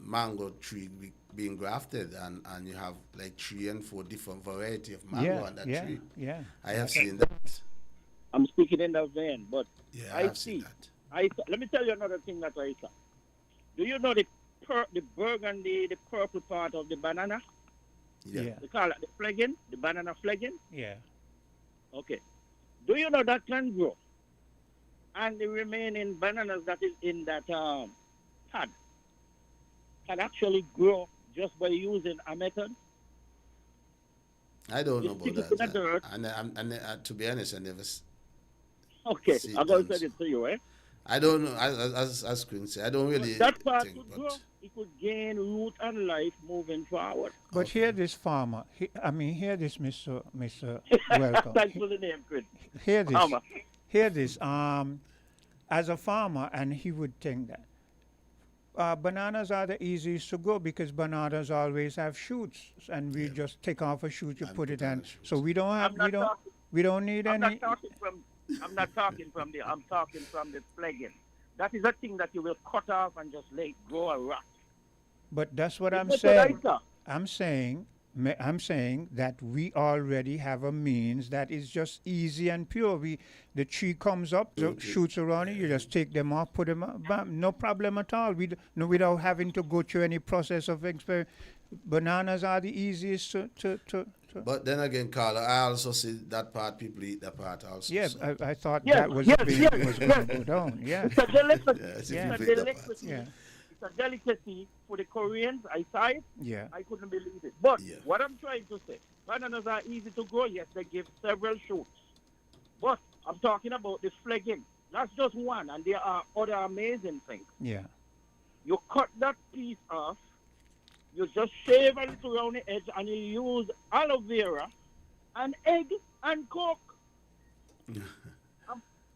mango tree being grafted, and you have like 3 and 4 different variety of mango on that tree. Yeah, I have seen that. I'm speaking in that vein, but I have seen that. Let me tell you another thing that I saw. Do you know the burgundy, the purple part of the banana? Yeah. They call it the flagging, the banana flagging? Yeah. Okay. Do you know that can grow? And the remaining bananas that is in that pod can actually grow just by using a method? I don't know about that. Dirt. And to be honest, I never. Okay, I'm going to send it to you, eh? I don't know. As Quinn said, I don't really. That part could grow. It could gain root and life moving forward. But hear this farmer. Hear this, Mr. Welcome. Thanks for the name, Quinn. Hear this. Farmer. Hear this. As a farmer, and he would think that bananas are the easiest to grow because bananas always have shoots, and we just take off a shoot, you put it in. So we don't have we don't need any. I'm not talking from the. I'm talking from the flagging. That is a thing that you will cut off and just let it grow a rot. But that's what I'm saying. I'm saying that we already have a means that is just easy and pure. The tree comes up, the shoots around it, you just take them off, put them up, bam, no problem at all. Without having to go through any process of experiment. Bananas are the easiest to. But then again, Carla, I also see that part, people eat that part also. Yeah, so. I thought that was going to go down. Yeah. It's a delicacy. It's a delicacy. Yeah. It's a delicacy for the Koreans. I saw it. Yeah. I couldn't believe it. But what I'm trying to say, bananas are easy to grow. Yes, they give several shoots. But I'm talking about the flagging. That's just one, and there are other amazing things. Yeah. You cut that piece off. You just shave a little around the edge, and you use aloe vera and egg and coke.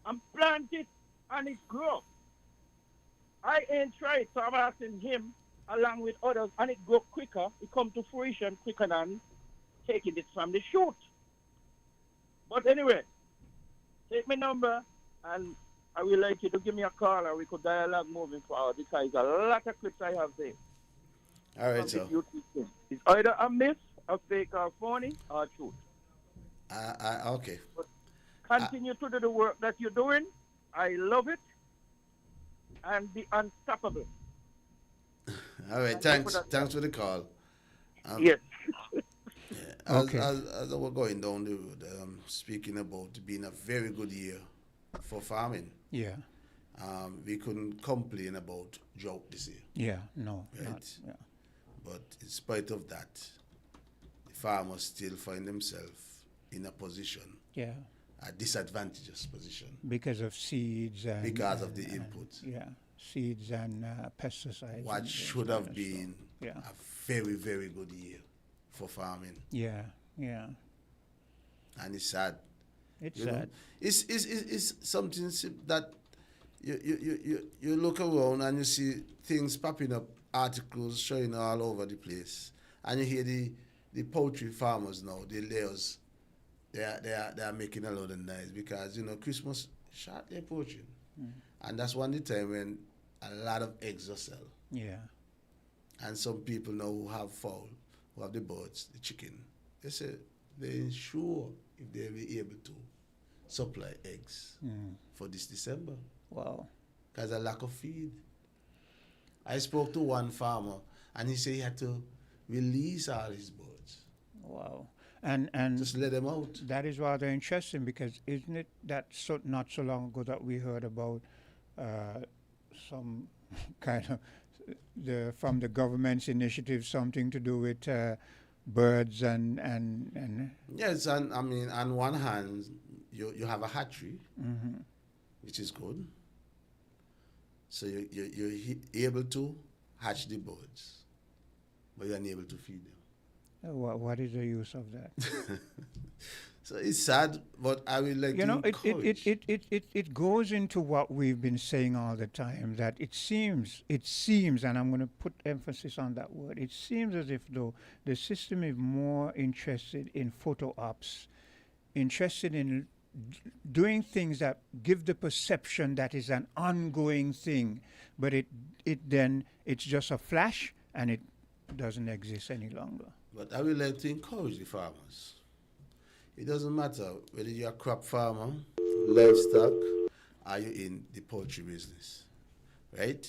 I'm plant it and it grow. I ain't tried, so I'm asking him along with others, and it grow quicker. It come to fruition quicker than taking it from the shoot. But anyway, take my number, and I would like you to give me a call, and we could dialogue moving forward, because a lot of clips I have there. All right, sir. It's either a myth, a fake, or phony, or truth. Okay. But continue to do the work that you're doing. I love it. And be unstoppable. All right, thanks for the call. Yes. Okay. As I was going down the road, speaking about being a very good year for farming. Yeah. We couldn't complain about drought this year. Yeah, no. Right? Not, yeah. But in spite of that, the farmers still find themselves in a position. Yeah. A disadvantageous position. Because of seeds and... Because of the inputs. Yeah, seeds and pesticides. What should have been a very, very good year for farming. Yeah, yeah. And it's sad. It's sad. Know? It's something that you look around and you see things popping up, articles showing all over the place. And you hear the poultry farmers now, the layers, they are making a lot of noise because, Christmas shot their poultry. And that's one of the time when a lot of eggs are sell. Yeah. And some people now who have fowl, who have the birds, the chicken, they say they ain't sure if they'll be able to supply eggs for this December. Wow. Because of lack of feed. I spoke to one farmer and he said he had to release all his birds. Wow. And just let them out. That is rather interesting because isn't it that not so long ago that we heard about some kind of from the government's initiative, something to do with birds and yes, and I mean on one hand you have a hatchery, which is good. So you're able to hatch the birds, but you're unable to feed them. What is the use of that? So it's sad, but I will like to encourage. It goes into what we've been saying all the time, that it seems, and I'm going to put emphasis on that word, it seems as if though the system is more interested in photo ops, interested in doing things that give the perception that is an ongoing thing, but it's just a flash and it doesn't exist any longer. But I would like to encourage the farmers. It doesn't matter whether you're a crop farmer, livestock, or you're in the poultry business, right?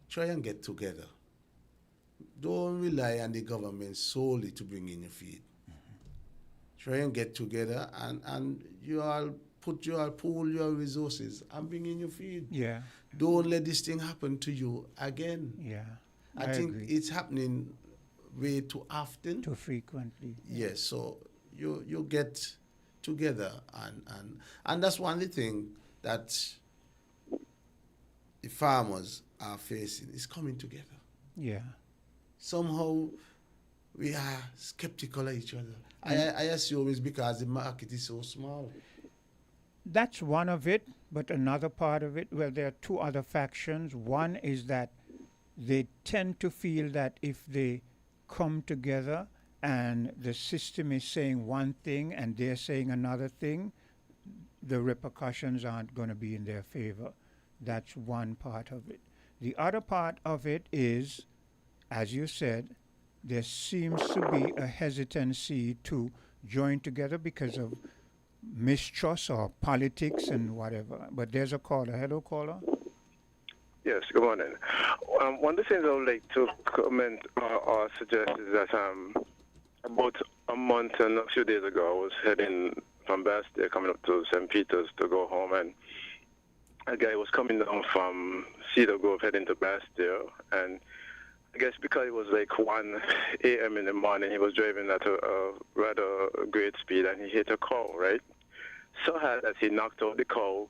Try and get together. Don't rely on the government solely to bring in your feed. Try and get together and you all pool your resources and bring in your feed. Yeah. Don't let this thing happen to you again. Yeah. I think it's happening way too often. Too frequently. Yes, so you get together and that's one of the things that the farmers are facing is coming together. Yeah. Somehow we are skeptical of each other. I assume it's because the market is so small. That's one of it, but another part of it, well, there are two other factions. One is that they tend to feel that if they come together and the system is saying one thing and they're saying another thing, the repercussions aren't going to be in their favor. That's one part of it. The other part of it is, as you said, there seems to be a hesitancy to join together because of mistrust or politics and whatever. But there's a caller. Hello, caller. Yes, good morning. One of the things I would like to comment or suggest is that about a month and a few days ago, I was heading from Bastille, coming up to St. Peter's to go home, and a guy was coming down from Cedar Grove heading to Bastille, and I guess because it was like 1 a.m. in the morning, he was driving at a rather great speed, and he hit a cow, right? so hard that he knocked out the cow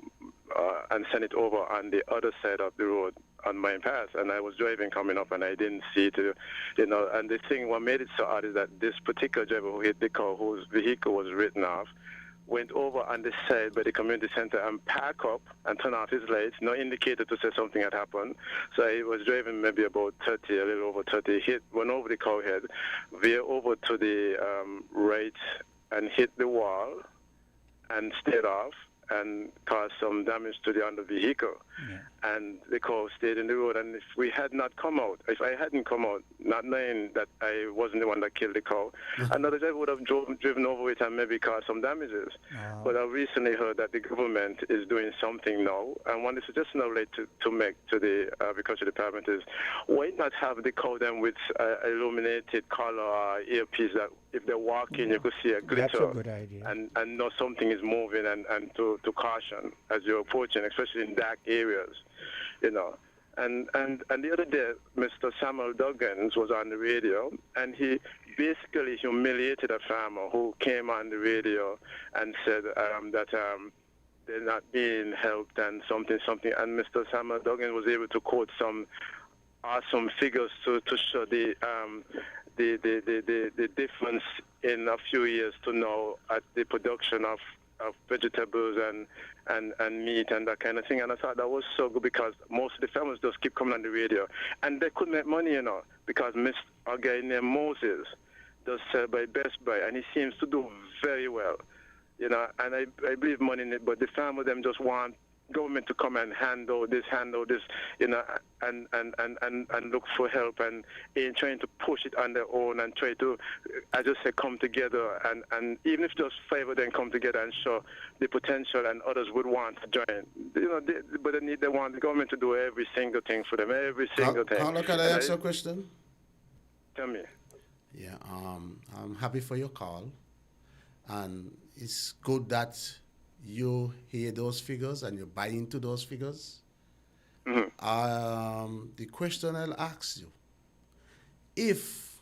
and sent it over on the other side of the road on my path. And I was driving coming up, and I didn't see it, And the thing, what made it so odd is that this particular driver who hit the cow, whose vehicle was written off, went over on the side by the community center and parked up and turned off his lights, no indicator to say something had happened. So he was driving maybe about 30, a little over 30, went over the cow head, veered over to the right and hit the wall and stayed off and caused some damage to the under vehicle. Yeah. And the cow stayed in the road. And if we had not come out, if I hadn't come out, not knowing that I wasn't the one that killed the cow, another driver would have driven over it and maybe caused some damages. Wow. But I recently heard that the government is doing something now. And one suggestion I would like to make to the agriculture department is, why not have the cow then with illuminated color or earpiece that if they walk in, you could see a glitter. That's a good idea. And know something is moving and to caution as you're approaching, especially in dark areas, And the other day, Mr. Samuel Duggins was on the radio, and he basically humiliated a farmer who came on the radio and said that they're not being helped and something. And Mr. Samuel Duggins was able to quote some awesome figures to show the difference in a few years to know at the production of vegetables and meat and that kind of thing. And I thought that was so good because most of the farmers just keep coming on the radio. And they could make money, because a guy named Moses does sell by Best Buy, and he seems to do very well, And I believe money in it, but the farmer them just want government to come and handle this, and look for help and in trying to push it on their own and try to, I just say, come together and even if just 5 of them come together and show the potential and others would want to join, but they want the government to do every single thing for them, every single thing. Carlo, can I ask you a question? Tell me. Yeah, I'm happy for your call, and it's good that you hear those figures and you buy into those figures. Mm-hmm. The question I'll ask you, if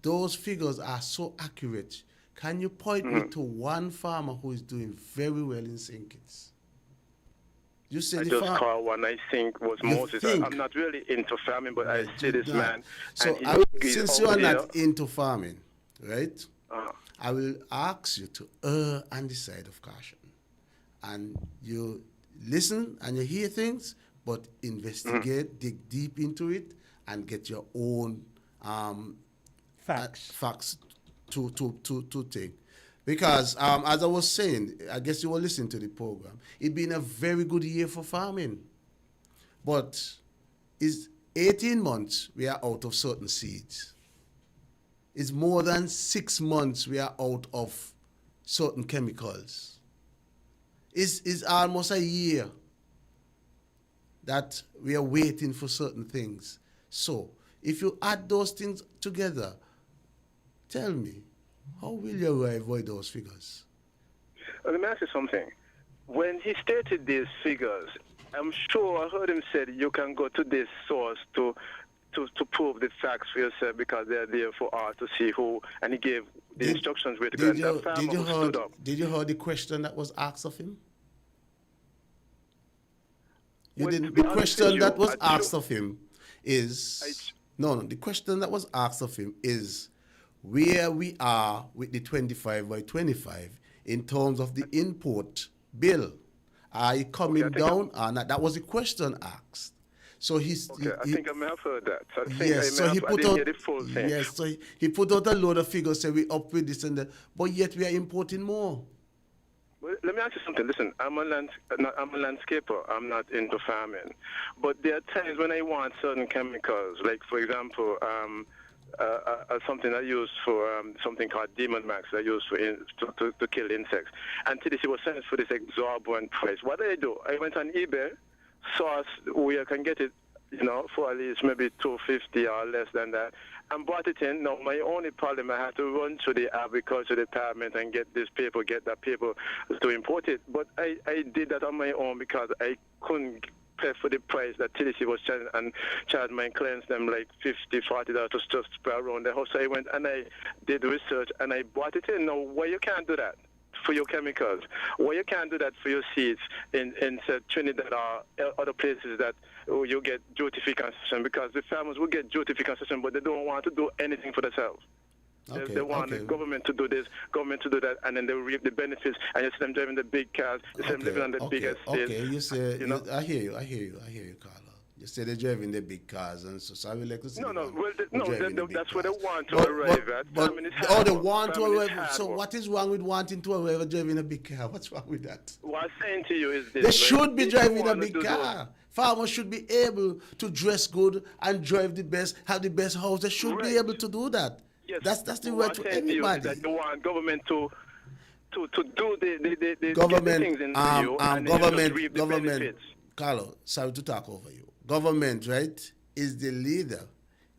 those figures are so accurate, can you point me to one farmer who is doing very well in St. Kitts? You said I just called one I think was Moses. I'm not really into farming, but I see this man. So since you are not into farming, right? I will ask you to err on the side of caution. And you listen and you hear things, but investigate, dig deep into it, and get your own facts to take. Because as I was saying, I guess you were listening to the program, it's been a very good year for farming. But it's 18 months we are out of certain seeds. It's more than 6 months we are out of certain chemicals. It's almost a year that we are waiting for certain things. So if you add those things together, tell me, how will you avoid those figures? Well, let me ask you something. When he stated these figures, I'm sure I heard him say you can go to this source to prove the facts for yourself because they're there for us to see who, and he gave the instructions where to go. Did you hear the question that was asked of him? The question that was asked of him is, the question that was asked of him is where we are with the 25 by 25 in terms of the import bill. Are you coming down or not? That was the question asked. So I think I may have heard that. I didn't hear the full thing. Yes, so he put out a load of figures, say we up with this and that, but yet we are importing more. Well, let me ask you something. Listen, I'm a landscaper. I'm not into farming. But there are times when I want certain chemicals, like, for example, something I use for something called Demon Max I use to kill insects. And TDC was selling for this exorbitant price. What did I do? I went on eBay, saw where I can get it, for at least maybe $250 or less than that, and brought it in. Now, my only problem, I had to run to the agriculture department and get that paper to import it. But I did that on my own because I couldn't pay for the price that TDC was charging and charged my clients them like $50, $40 to just spray around the house. So I went and I did research and I brought it in. Now, why you can't do that for your chemicals. Well, you can't do that for your seeds in say, Trinidad or other places that you get duty-free concession, because the farmers will get duty-free concession, but they don't want to do anything for themselves. They want the government to do this, government to do that, and then they reap the benefits, and you see them driving the big cars, you see them living on the big estate. Okay, you say, I hear you, Carlo. You say they're driving the big cars, and so I would like to see. Well, that's what they want to But arrive at. They want to arrive. So what is wrong with wanting to arrive at driving a big car? What's wrong with that? What I'm saying to you is this. They should be driving a big car. Farmers should be able to dress good and drive the best, have the best house. They should be able to do that. Yes. That's the right to anybody. That you want government to do the government, things in you, and government. Carlo, sorry to talk over you. Government, right, is the leader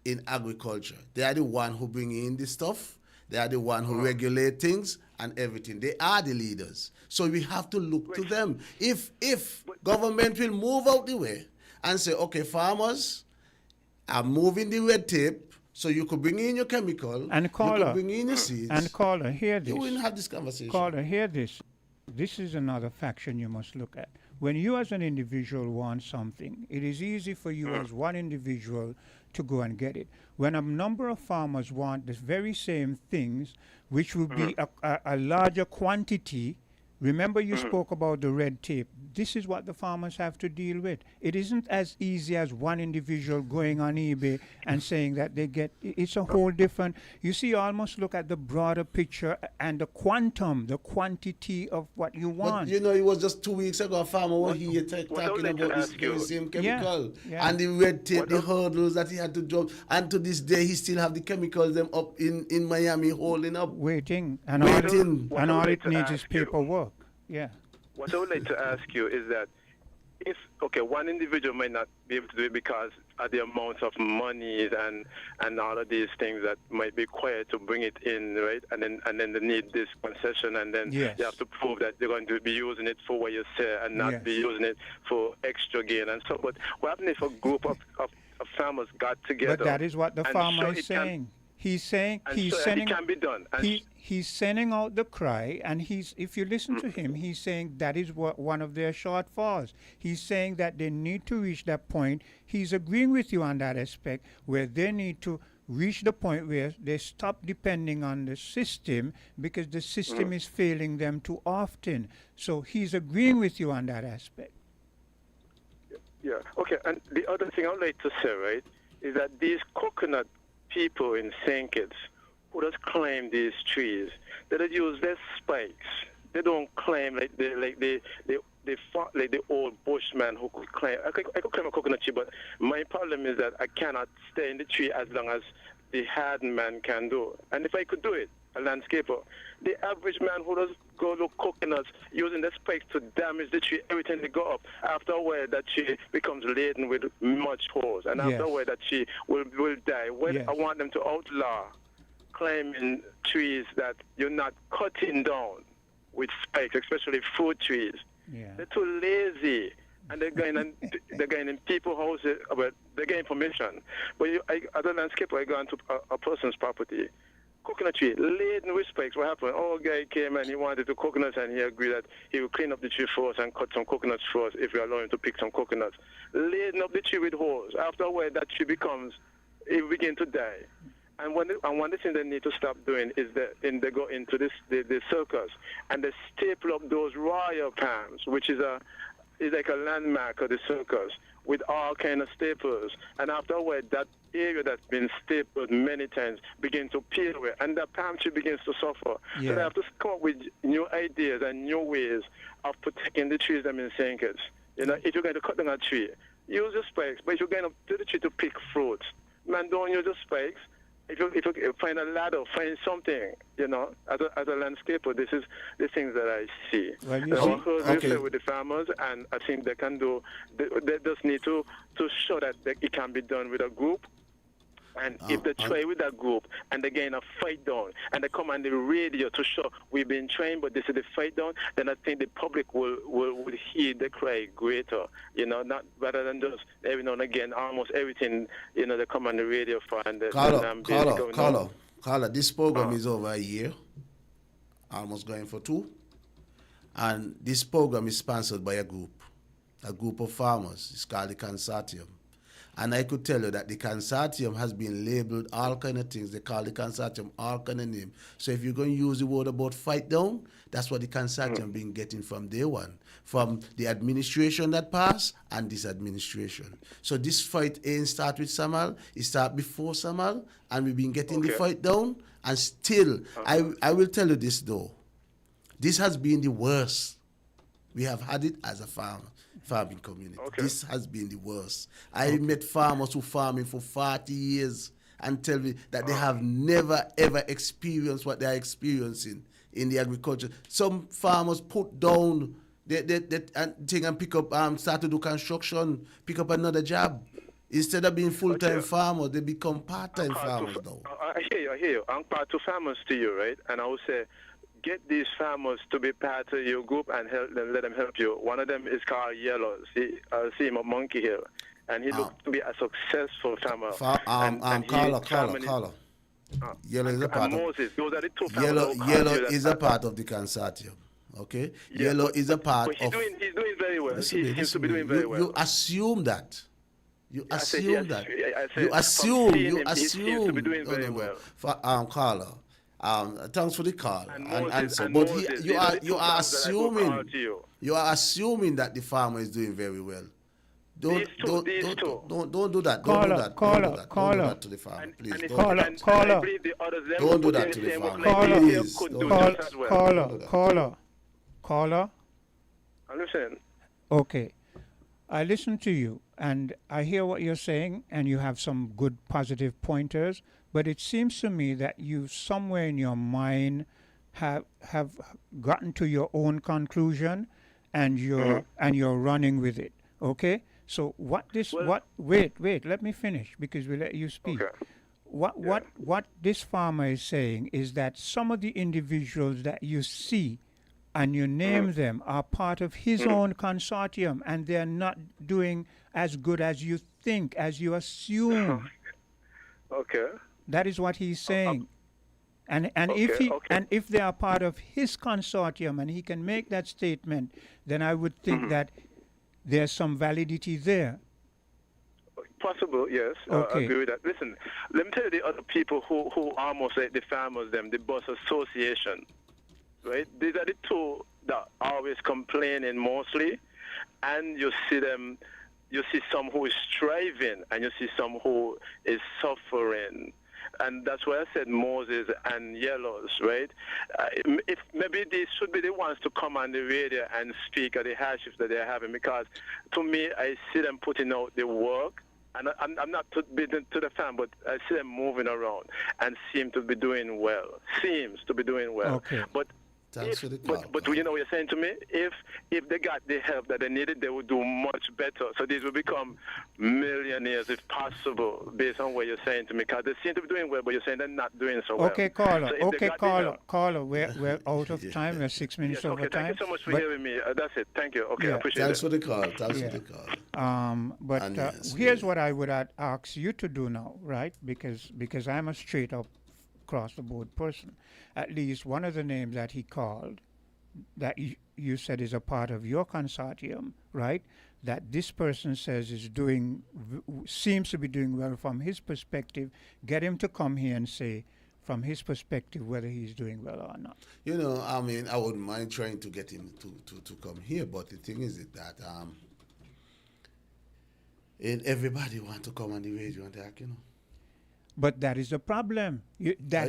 in agriculture. They are the one who bring in the stuff. They are the one who regulate things and everything. They are the leaders. So we have to look to them. If government will move out the way and say, okay, farmers are moving the red tape, so you could bring in your chemical, and you could bring in your seeds. And caller, hear this. You wouldn't have this conversation. Caller, hear this. This is another faction you must look at. When you as an individual want something, it is easy for you as one individual to go and get it. When a number of farmers want the very same things, which will be a larger quantity, remember you spoke about the red tape. This is what the farmers have to deal with. It isn't as easy as one individual going on eBay and saying that they get, it's a whole different, you see, you almost look at the broader picture and the quantum, the quantity of what you want. But it was just 2 weeks ago, a farmer was here talking about this very same chemical. Yeah. And the red tape, the hurdles that he had to jump. And to this day, he still have the chemicals them up in Miami holding up. Waiting. And all it needs is paperwork. Yeah. What I would like to ask you is that if, one individual might not be able to do it because of the amount of money and all of these things that might be required to bring it in, right? And then they need this concession, and then you have to prove that they're going to be using it for what you say and not be using it for extra gain and so. But what happens if a group of farmers got together? But that is what the farmer is saying. He's saying it can be done. He's sending out the cry, and if you listen to him, he's saying that is one of their shortfalls. He's saying that they need to reach that point. He's agreeing with you on that aspect, where they need to reach the point where they stop depending on the system because the system is failing them too often. So he's agreeing with you on that aspect. Yeah. Okay. And the other thing I would like to say, right, is that these coconut people in St. Kitts who just claim these trees, they don't use their spikes. They don't claim like the old bushman who could claim. I could claim a coconut tree, but my problem is that I cannot stay in the tree as long as the hard man can do. And if I could do it, a landscaper, the average man who does go look coconuts using the spikes to damage the tree every time they go up, after a while that tree becomes laden with much holes, and after a while that tree will die. I want them to outlaw climbing trees that you're not cutting down with spikes, especially fruit trees. They're too lazy. And they're going in people's houses, but they're getting permission. But as a landscaper, I go onto a person's property, coconut tree laden with spikes. What happened? A guy came and he wanted the coconuts, and he agreed that he would clean up the tree for us and cut some coconuts for us if we allow him to pick some coconuts. Laden up the tree with holes. After a while, that tree it begins to die. And one of the things they need to stop doing is they go into the circus and they staple up those royal palms, which is like a landmark of the circus, with all kind of staples. And after a while, that area that's been stapled many times begins to peel away, and the palm tree begins to suffer. So they have to come up with new ideas and new ways of protecting the trees that in St. Kitts. If you're going to cut down a tree, use the spikes. But if you're going up to the tree to pick fruits, man, don't use the spikes. If you find a ladder, find something, as a landscaper, this is the things that I see. Well, with the farmers, and I think they can do, they just need to show that it can be done with a group. And if they try with that group and they gain a fight down and they come on the radio to show we've been trained, but this is the fight down, then I think the public will heed the cry greater, not rather than just every now and again, almost everything, they come on the radio for. And Carlo, this program is over a year, almost going for 2. And this program is sponsored by a group of farmers. It's called the Consortium. And I could tell you that the Consortium has been labeled all kind of things. They call the Consortium all kind of names. So if you're going to use the word about fight down, that's what the Consortium been getting from day one, from the administration that passed and this administration. So this fight ain't start with Samal, it start before Samal, and we've been getting the fight down, and still, I will tell you this though, this has been the worst. We have had it as a farming community. This has been the worst. I met farmers who farming for 40 years and tell me that they have never ever experienced what they are experiencing in the agriculture. Some farmers put down their thing and pick up, start to do construction, pick up another job. Instead of being full-time farmers, they become part-time farmers now. I hear you. I'm part of farmers to you, right? And I would say, get these farmers to be part of your group and help them, let them help you. One of them is called Yellow. I see him at Monkey Hill. And he looks to be a successful farmer. Caller. Yellow is a part of Moses. Those are the two Yellow is a part of the Consortium. Okay? Yeah, Yellow is a part he's of... doing very well. He seems to be doing you, very well. You assume that. You assume that. He seems to be doing very well. Caller. Thanks for the call and answer. But you are assuming that the farmer is doing very well. Don't do that. Don't do that to the farmer, please. Don't do that to the farmer. Caller. I'm listening. Okay. I listen to you, and I hear what you're saying, and you have some good positive pointers, but it seems to me that you somewhere in your mind have gotten to your own conclusion, and you're running with it. Okay? So wait, let me finish, because we let you speak. Okay. What this farmer is saying is that some of the individuals that you see and you name them are part of his own consortium, and they're not doing as good as you think, as you assume. Okay. That is what he's saying. And if they are part of his consortium and he can make that statement, then I would think that there's some validity there. Possible, yes. Okay. I agree with that. Listen, let me tell you the other people who almost like the farmers, the bus association. Right? These are the two that are always complaining mostly, and you see some who is striving, and you see some who is suffering. And that's why I said Moses and Yellows, right? If maybe these should be the ones to come on the radio and speak of the hardships that they're having, because to me, I see them putting out the work. And I'm not to the fan, but I see them moving around and seem to be doing well. Okay. But you know what you're saying to me? If they got the help that they needed, they would do much better. So these will become millionaires if possible, based on what you're saying to me. Because they seem to be doing well, but you're saying they're not doing so well. Okay, caller. We're out of time. We're 6 minutes over time. Thank you so much for hearing me. That's it. Thank you. Okay, I appreciate Thanks it. for the call. Thanks for the call. Here's what I would ask you to do now, right? Because I'm a straight up across the board person. At least one of the names that he called, that you said is a part of your consortium, right? That this person says seems to be doing well from his perspective. Get him to come here and say, from his perspective, whether he's doing well or not. You know, I mean, I wouldn't mind trying to get him to come here, but the thing is that everybody want to come on the radio and talk, you know. But that is the problem. That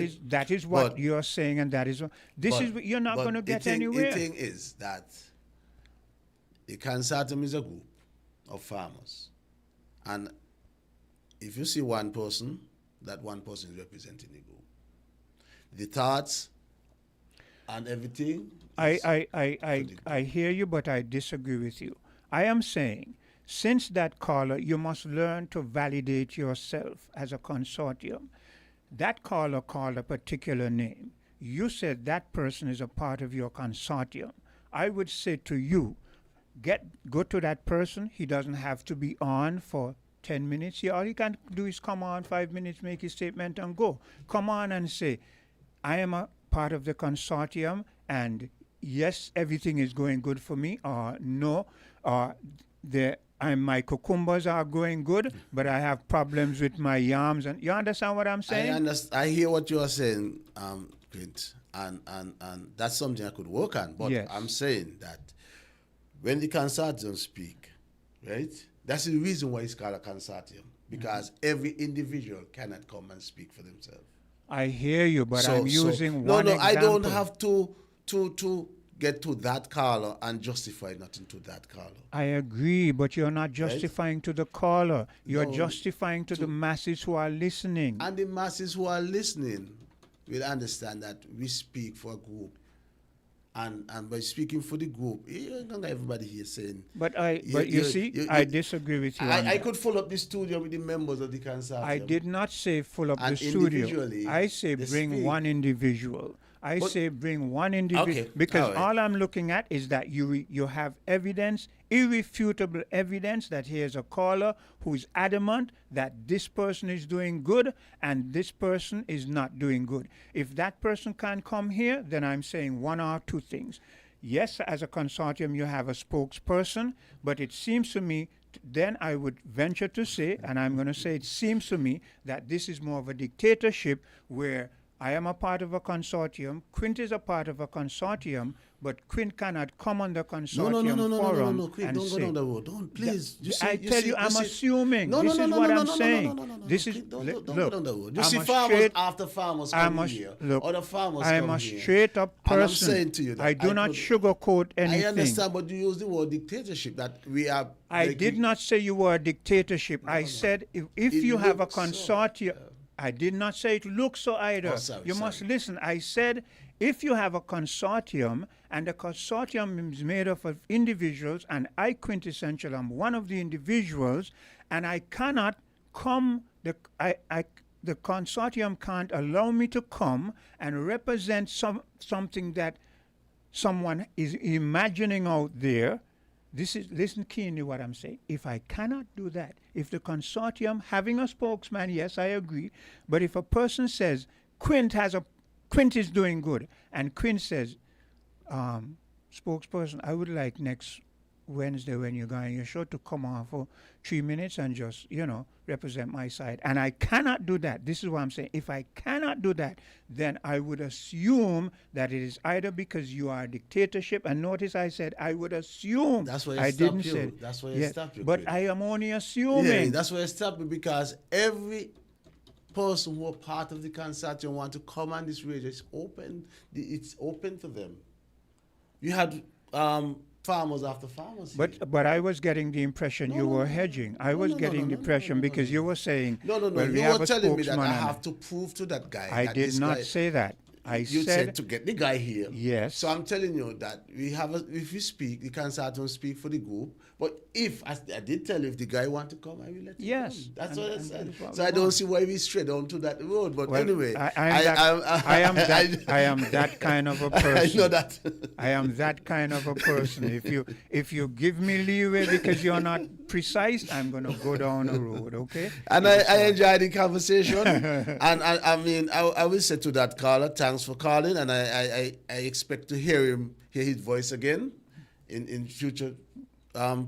is what you're saying, and you're not going to get anywhere. The thing is that the consortium is a group of farmers, and if you see one person, that one person is representing the group. The thoughts and everything. I hear you, but I disagree with you. I am saying, since that caller, you must learn to validate yourself as a consortium. That caller called a particular name. You said that person is a part of your consortium. I would say to you, go to that person. He doesn't have to be on for 10 minutes. All he can do is come on 5 minutes, make his statement, and go. Come on and say, I am a part of the consortium, and yes, everything is going good for me, or no, or my cucumbers are going good, but I have problems with my yams. And you understand what I'm saying? I hear what you are saying, Clint, and that's something I could work on. But Yes. I'm saying that when the consortium speak, right? That's the reason why it's called a consortium, because every individual cannot come and speak for themselves. I hear you, but I'm using one No, example. I don't have to get to that caller and justify nothing to that caller. I agree, but you're not justifying to the caller. You're No, justifying to the masses who are listening. And the masses who are listening will understand that we speak for a group. And by speaking for the group, you don't have everybody here saying. But you see, I disagree with you. I could fill up the studio with the members of the consortium. I did not say full up And the studio. individually, I say they bring speak. one individual. I say bring one individual Okay, because all right. all I'm looking at is that you have evidence, irrefutable evidence that here's a caller who's adamant that this person is doing good and this person is not doing good. If that person can't come here, then I'm saying one or two things. Yes, as a consortium, you have a spokesperson, but it seems to me then I would venture to say, and I'm going to say it seems to me that this is more of a dictatorship where I am a part of a consortium. Quint is a part of a consortium, but Quint cannot come on the consortium forum no, Quint, and don't say, go down the road. Don't, please. I tell you, I'm assuming. This is what I'm saying. This is Don't go look. down the road. You I'm see a farmers straight- after farmers I'm come a here. look, Other farmers I am come a here. straight up And I'm person. saying to you that I do not sugarcoat anything. I understand, but you use the word dictatorship that we are. I did not say you were a dictatorship. I said if you have a consortium. I did not say it looks so either. Oh, sorry, you must listen. I said if you have a consortium and the consortium is made up of individuals and I quintessential am one of the individuals and I cannot come, the consortium can't allow me to come and represent something that someone is imagining out there. Listen keenly what I'm saying. If I cannot do that, if the consortium having a spokesman, yes, I agree. But if a person says Quint is doing good, and Quint says, spokesperson, I would like next Wednesday when you're going your show to come on for 3 minutes and just, represent my side. And I cannot do that. This is what I'm saying. If I cannot do that, then I would assume that it is either because you are a dictatorship. And notice I said I would assume. That's why I didn't say. That's why I stopped you. But I am only assuming. Yeah, that's why I stopped you because every person who are part of the consortium want to come on this radio. It's open. It's open for them. You had farmers after farmers. But I was getting the impression you were hedging. I was getting the impression because you were saying, No. well, we You have were a telling me that I spokesman have to prove to that guy. I that did this not guy, say that. You said to get the guy here. Yes. So I'm telling you that if we speak, the consortium speak for the group. But if I did tell you if the guy want to come, I will let him come. That's what I said. So I don't see why we strayed onto that road. But well, anyway, I am that kind of a person. I know that. I am that kind of a person. If you give me leeway because you're not precise, I'm going to go down the road. Okay. And I enjoyed the conversation. And I will say to that caller, thanks for calling, and I expect to hear his voice again in future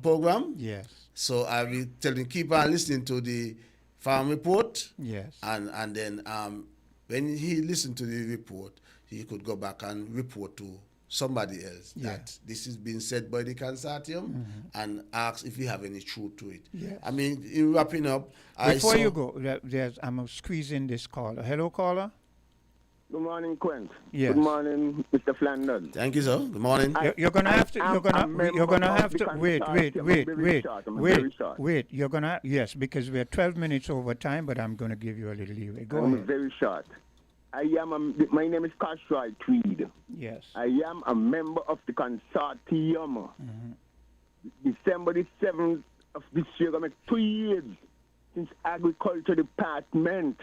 program. Yes. So I will tell him keep on listening to the farm report. Yes. And then when he listened to the report, he could go back and report to somebody else that this is being said by the consortium and ask if we have any truth to it. Yes. I mean, in wrapping up, before you go, I'm squeezing this caller. Hello, caller. Good morning, Quint. Yes. Good morning, Mr. Flanders. Thank you, sir. Good morning. You're gonna have to. You're gonna have to. Wait. You're gonna. Yes, because we're 12 minutes over time, but I'm gonna give you a little leeway. Go ahead. Very short. My name is Kashroy Tweed. Yes. I am a member of the consortium. December the 7th of this year, I'm 2 years since Agriculture Department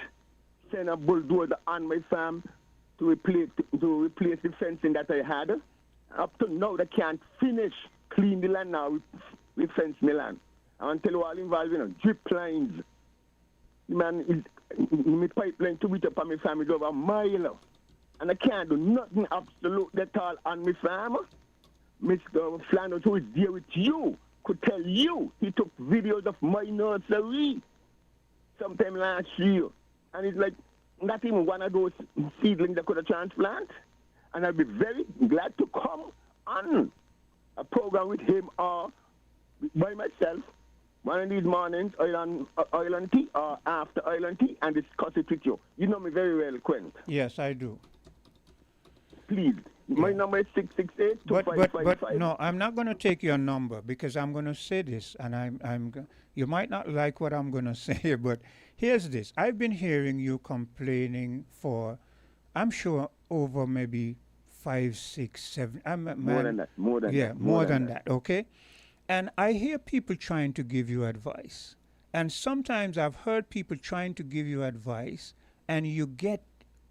sent a bulldozer on my farm to replace the fencing that I had. Up to now, they can't clean the land now with fence my land. I want to tell you all involved in drip lines. The man is my pipeline to reach up on my farm is over a mile. and I can't do nothing absolutely at all on my farm. Mr. Flanders, who is there with you, could tell you he took videos of my nursery sometime last year. And it's like, not even one of those seedlings that could have transplant. And I'd be very glad to come on a program with him or by myself one of these mornings, oil and tea, or after oil and tea, and discuss it with you. You know me very well, Quint. Yes, I do. Please. My number is 668-2555. But no, I'm not going to take your number because I'm going to say this, and you might not like what I'm going to say, but here's this. I've been hearing you complaining for, I'm sure, over maybe 5, 6, 7. More than that. More than that. Okay. And I hear people trying to give you advice. And sometimes I've heard people trying to give you advice, and you get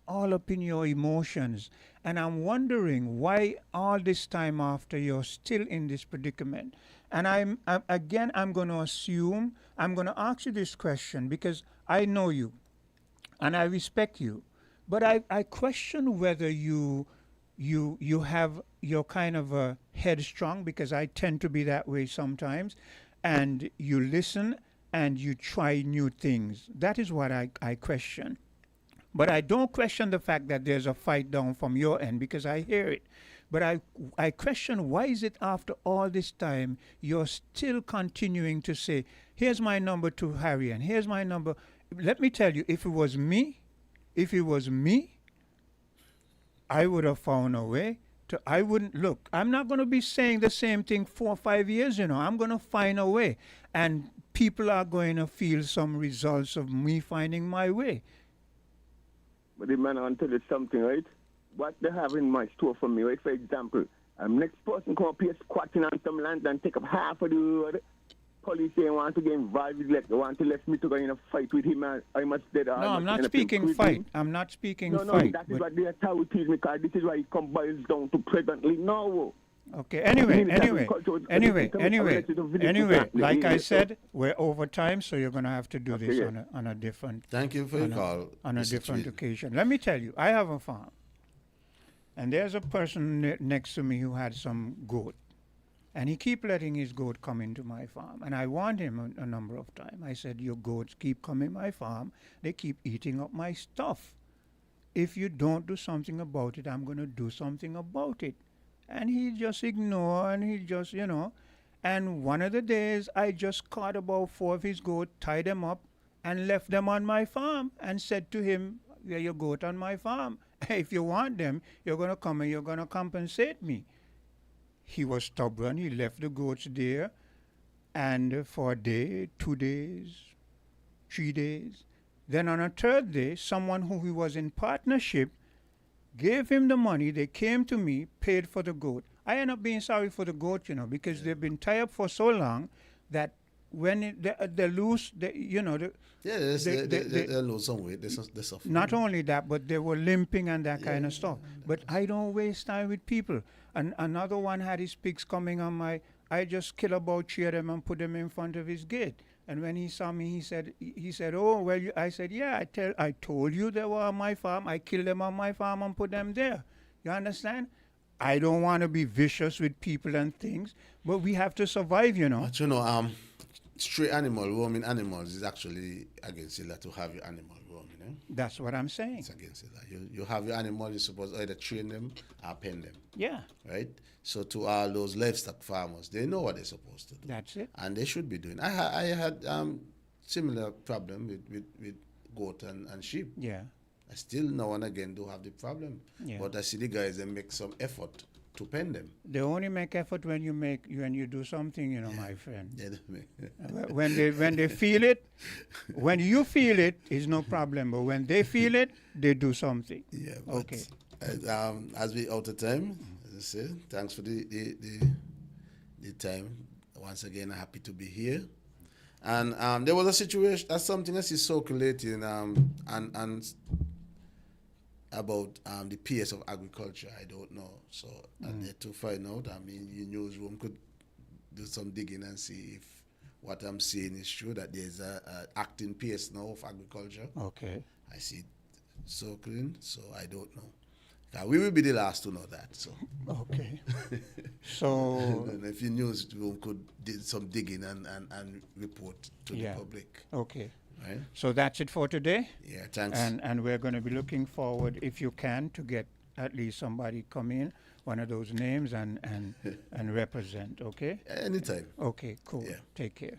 all up in your emotions. And I'm wondering why all this time after you're still in this predicament. And I'm going to assume, I'm going to ask you this question because I know you and I respect you. But I question whether you have, you're kind of a headstrong, because I tend to be that way sometimes, and you listen and you try new things. That is what I question. But I don't question the fact that there's a fight down from your end, because I hear it. But I question, why is it after all this time you're still continuing to say, here's my number to Harry, and here's my number. Let me tell you, if it was me, I would have found a way to, I wouldn't, look, I'm not going to be saying the same thing 4 or 5 years, I'm going to find a way. And people are going to feel some results of me finding my way. But the man, I'll tell you something, right? What they have in my store for me, right? For example, next person come up here squatting on some land and take up half of the road. Police say want to get involved with, they want to let me to go in a fight with him, and I must dead. No, I'm not speaking fight. I'm not speaking fight. No, that is what the authorities, because this is why it boils down to presently now. Okay, anyway, like I said, we're over time, so you're going to have to do this on a different... Thank you for your call. On a different occasion. Let me tell you, I have a farm, and there's a person next to me who had some goat, and he keep letting his goat come into my farm, and I warned him a number of times. I said, your goats keep coming my farm, they keep eating up my stuff. If you don't do something about it, I'm going to do something about it. And he just ignored, and he just, and one of the days I just caught about 4 of his goats, tied them up, and left them on my farm, and said to him, "You're your goat on my farm. If you want them, you're going to come and you're going to compensate me." He was stubborn. He left the goats there, and for a day, 2 days, 3 days. Then on a 3rd day, someone who he was in partnership gave him the money. They came to me, paid for the goat. I end up being sorry for the goat, because they've been tied up for so long that when they lose, they lose some weight. They suffer. Not only that, but they were limping and that kind of stuff. But I don't waste time with people. And another one had his pigs coming on I just kill about 3 of them and put them in front of his gate. And when he saw me, he said, "Oh, well," I said, "Yeah, I told you they were on my farm. I killed them on my farm and put them there." You understand? I don't want to be vicious with people and things, but we have to survive, But stray roaming animals is actually against it, to have your animal roaming. That's what I'm saying. It's against it. You have your animal, you're supposed to either train them or pen them. Yeah. Right? So to all those livestock farmers, they know what they're supposed to do. That's it. And they should be doing. I had similar problem with goat and sheep. Yeah. I still now and again do have the problem. Yeah. But I see the guys, they make some effort to pen them. They only make effort when you do something, my friend. Yeah, they make. when they feel it, when you feel it, it's no problem. But when they feel it, they do something. Yeah. Okay. As we out of time, as I say, thanks for the time. Once again, I'm happy to be here. And there was a situation, that's something I see circulating, and about the PS of agriculture. I don't know. So I need to find out. I mean, your newsroom could do some digging and see if what I'm saying is true, that there's a acting PS now of agriculture. Okay. I see it circling, so I don't know. We will be the last to know that. So. Okay. So. And if you newsroom could do some digging and report to the public. Okay. Right? So that's it for today. Yeah, thanks. And we're going to be looking forward, if you can, to get at least somebody come in, one of those names, and represent, okay? Anytime. Okay, cool. Yeah. Take care.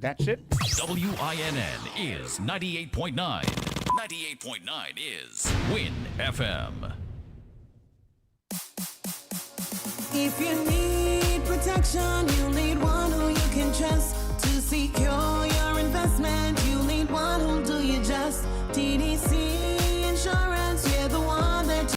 That's it. WINN is 98.9. 98.9 is Win FM. If you need protection, you need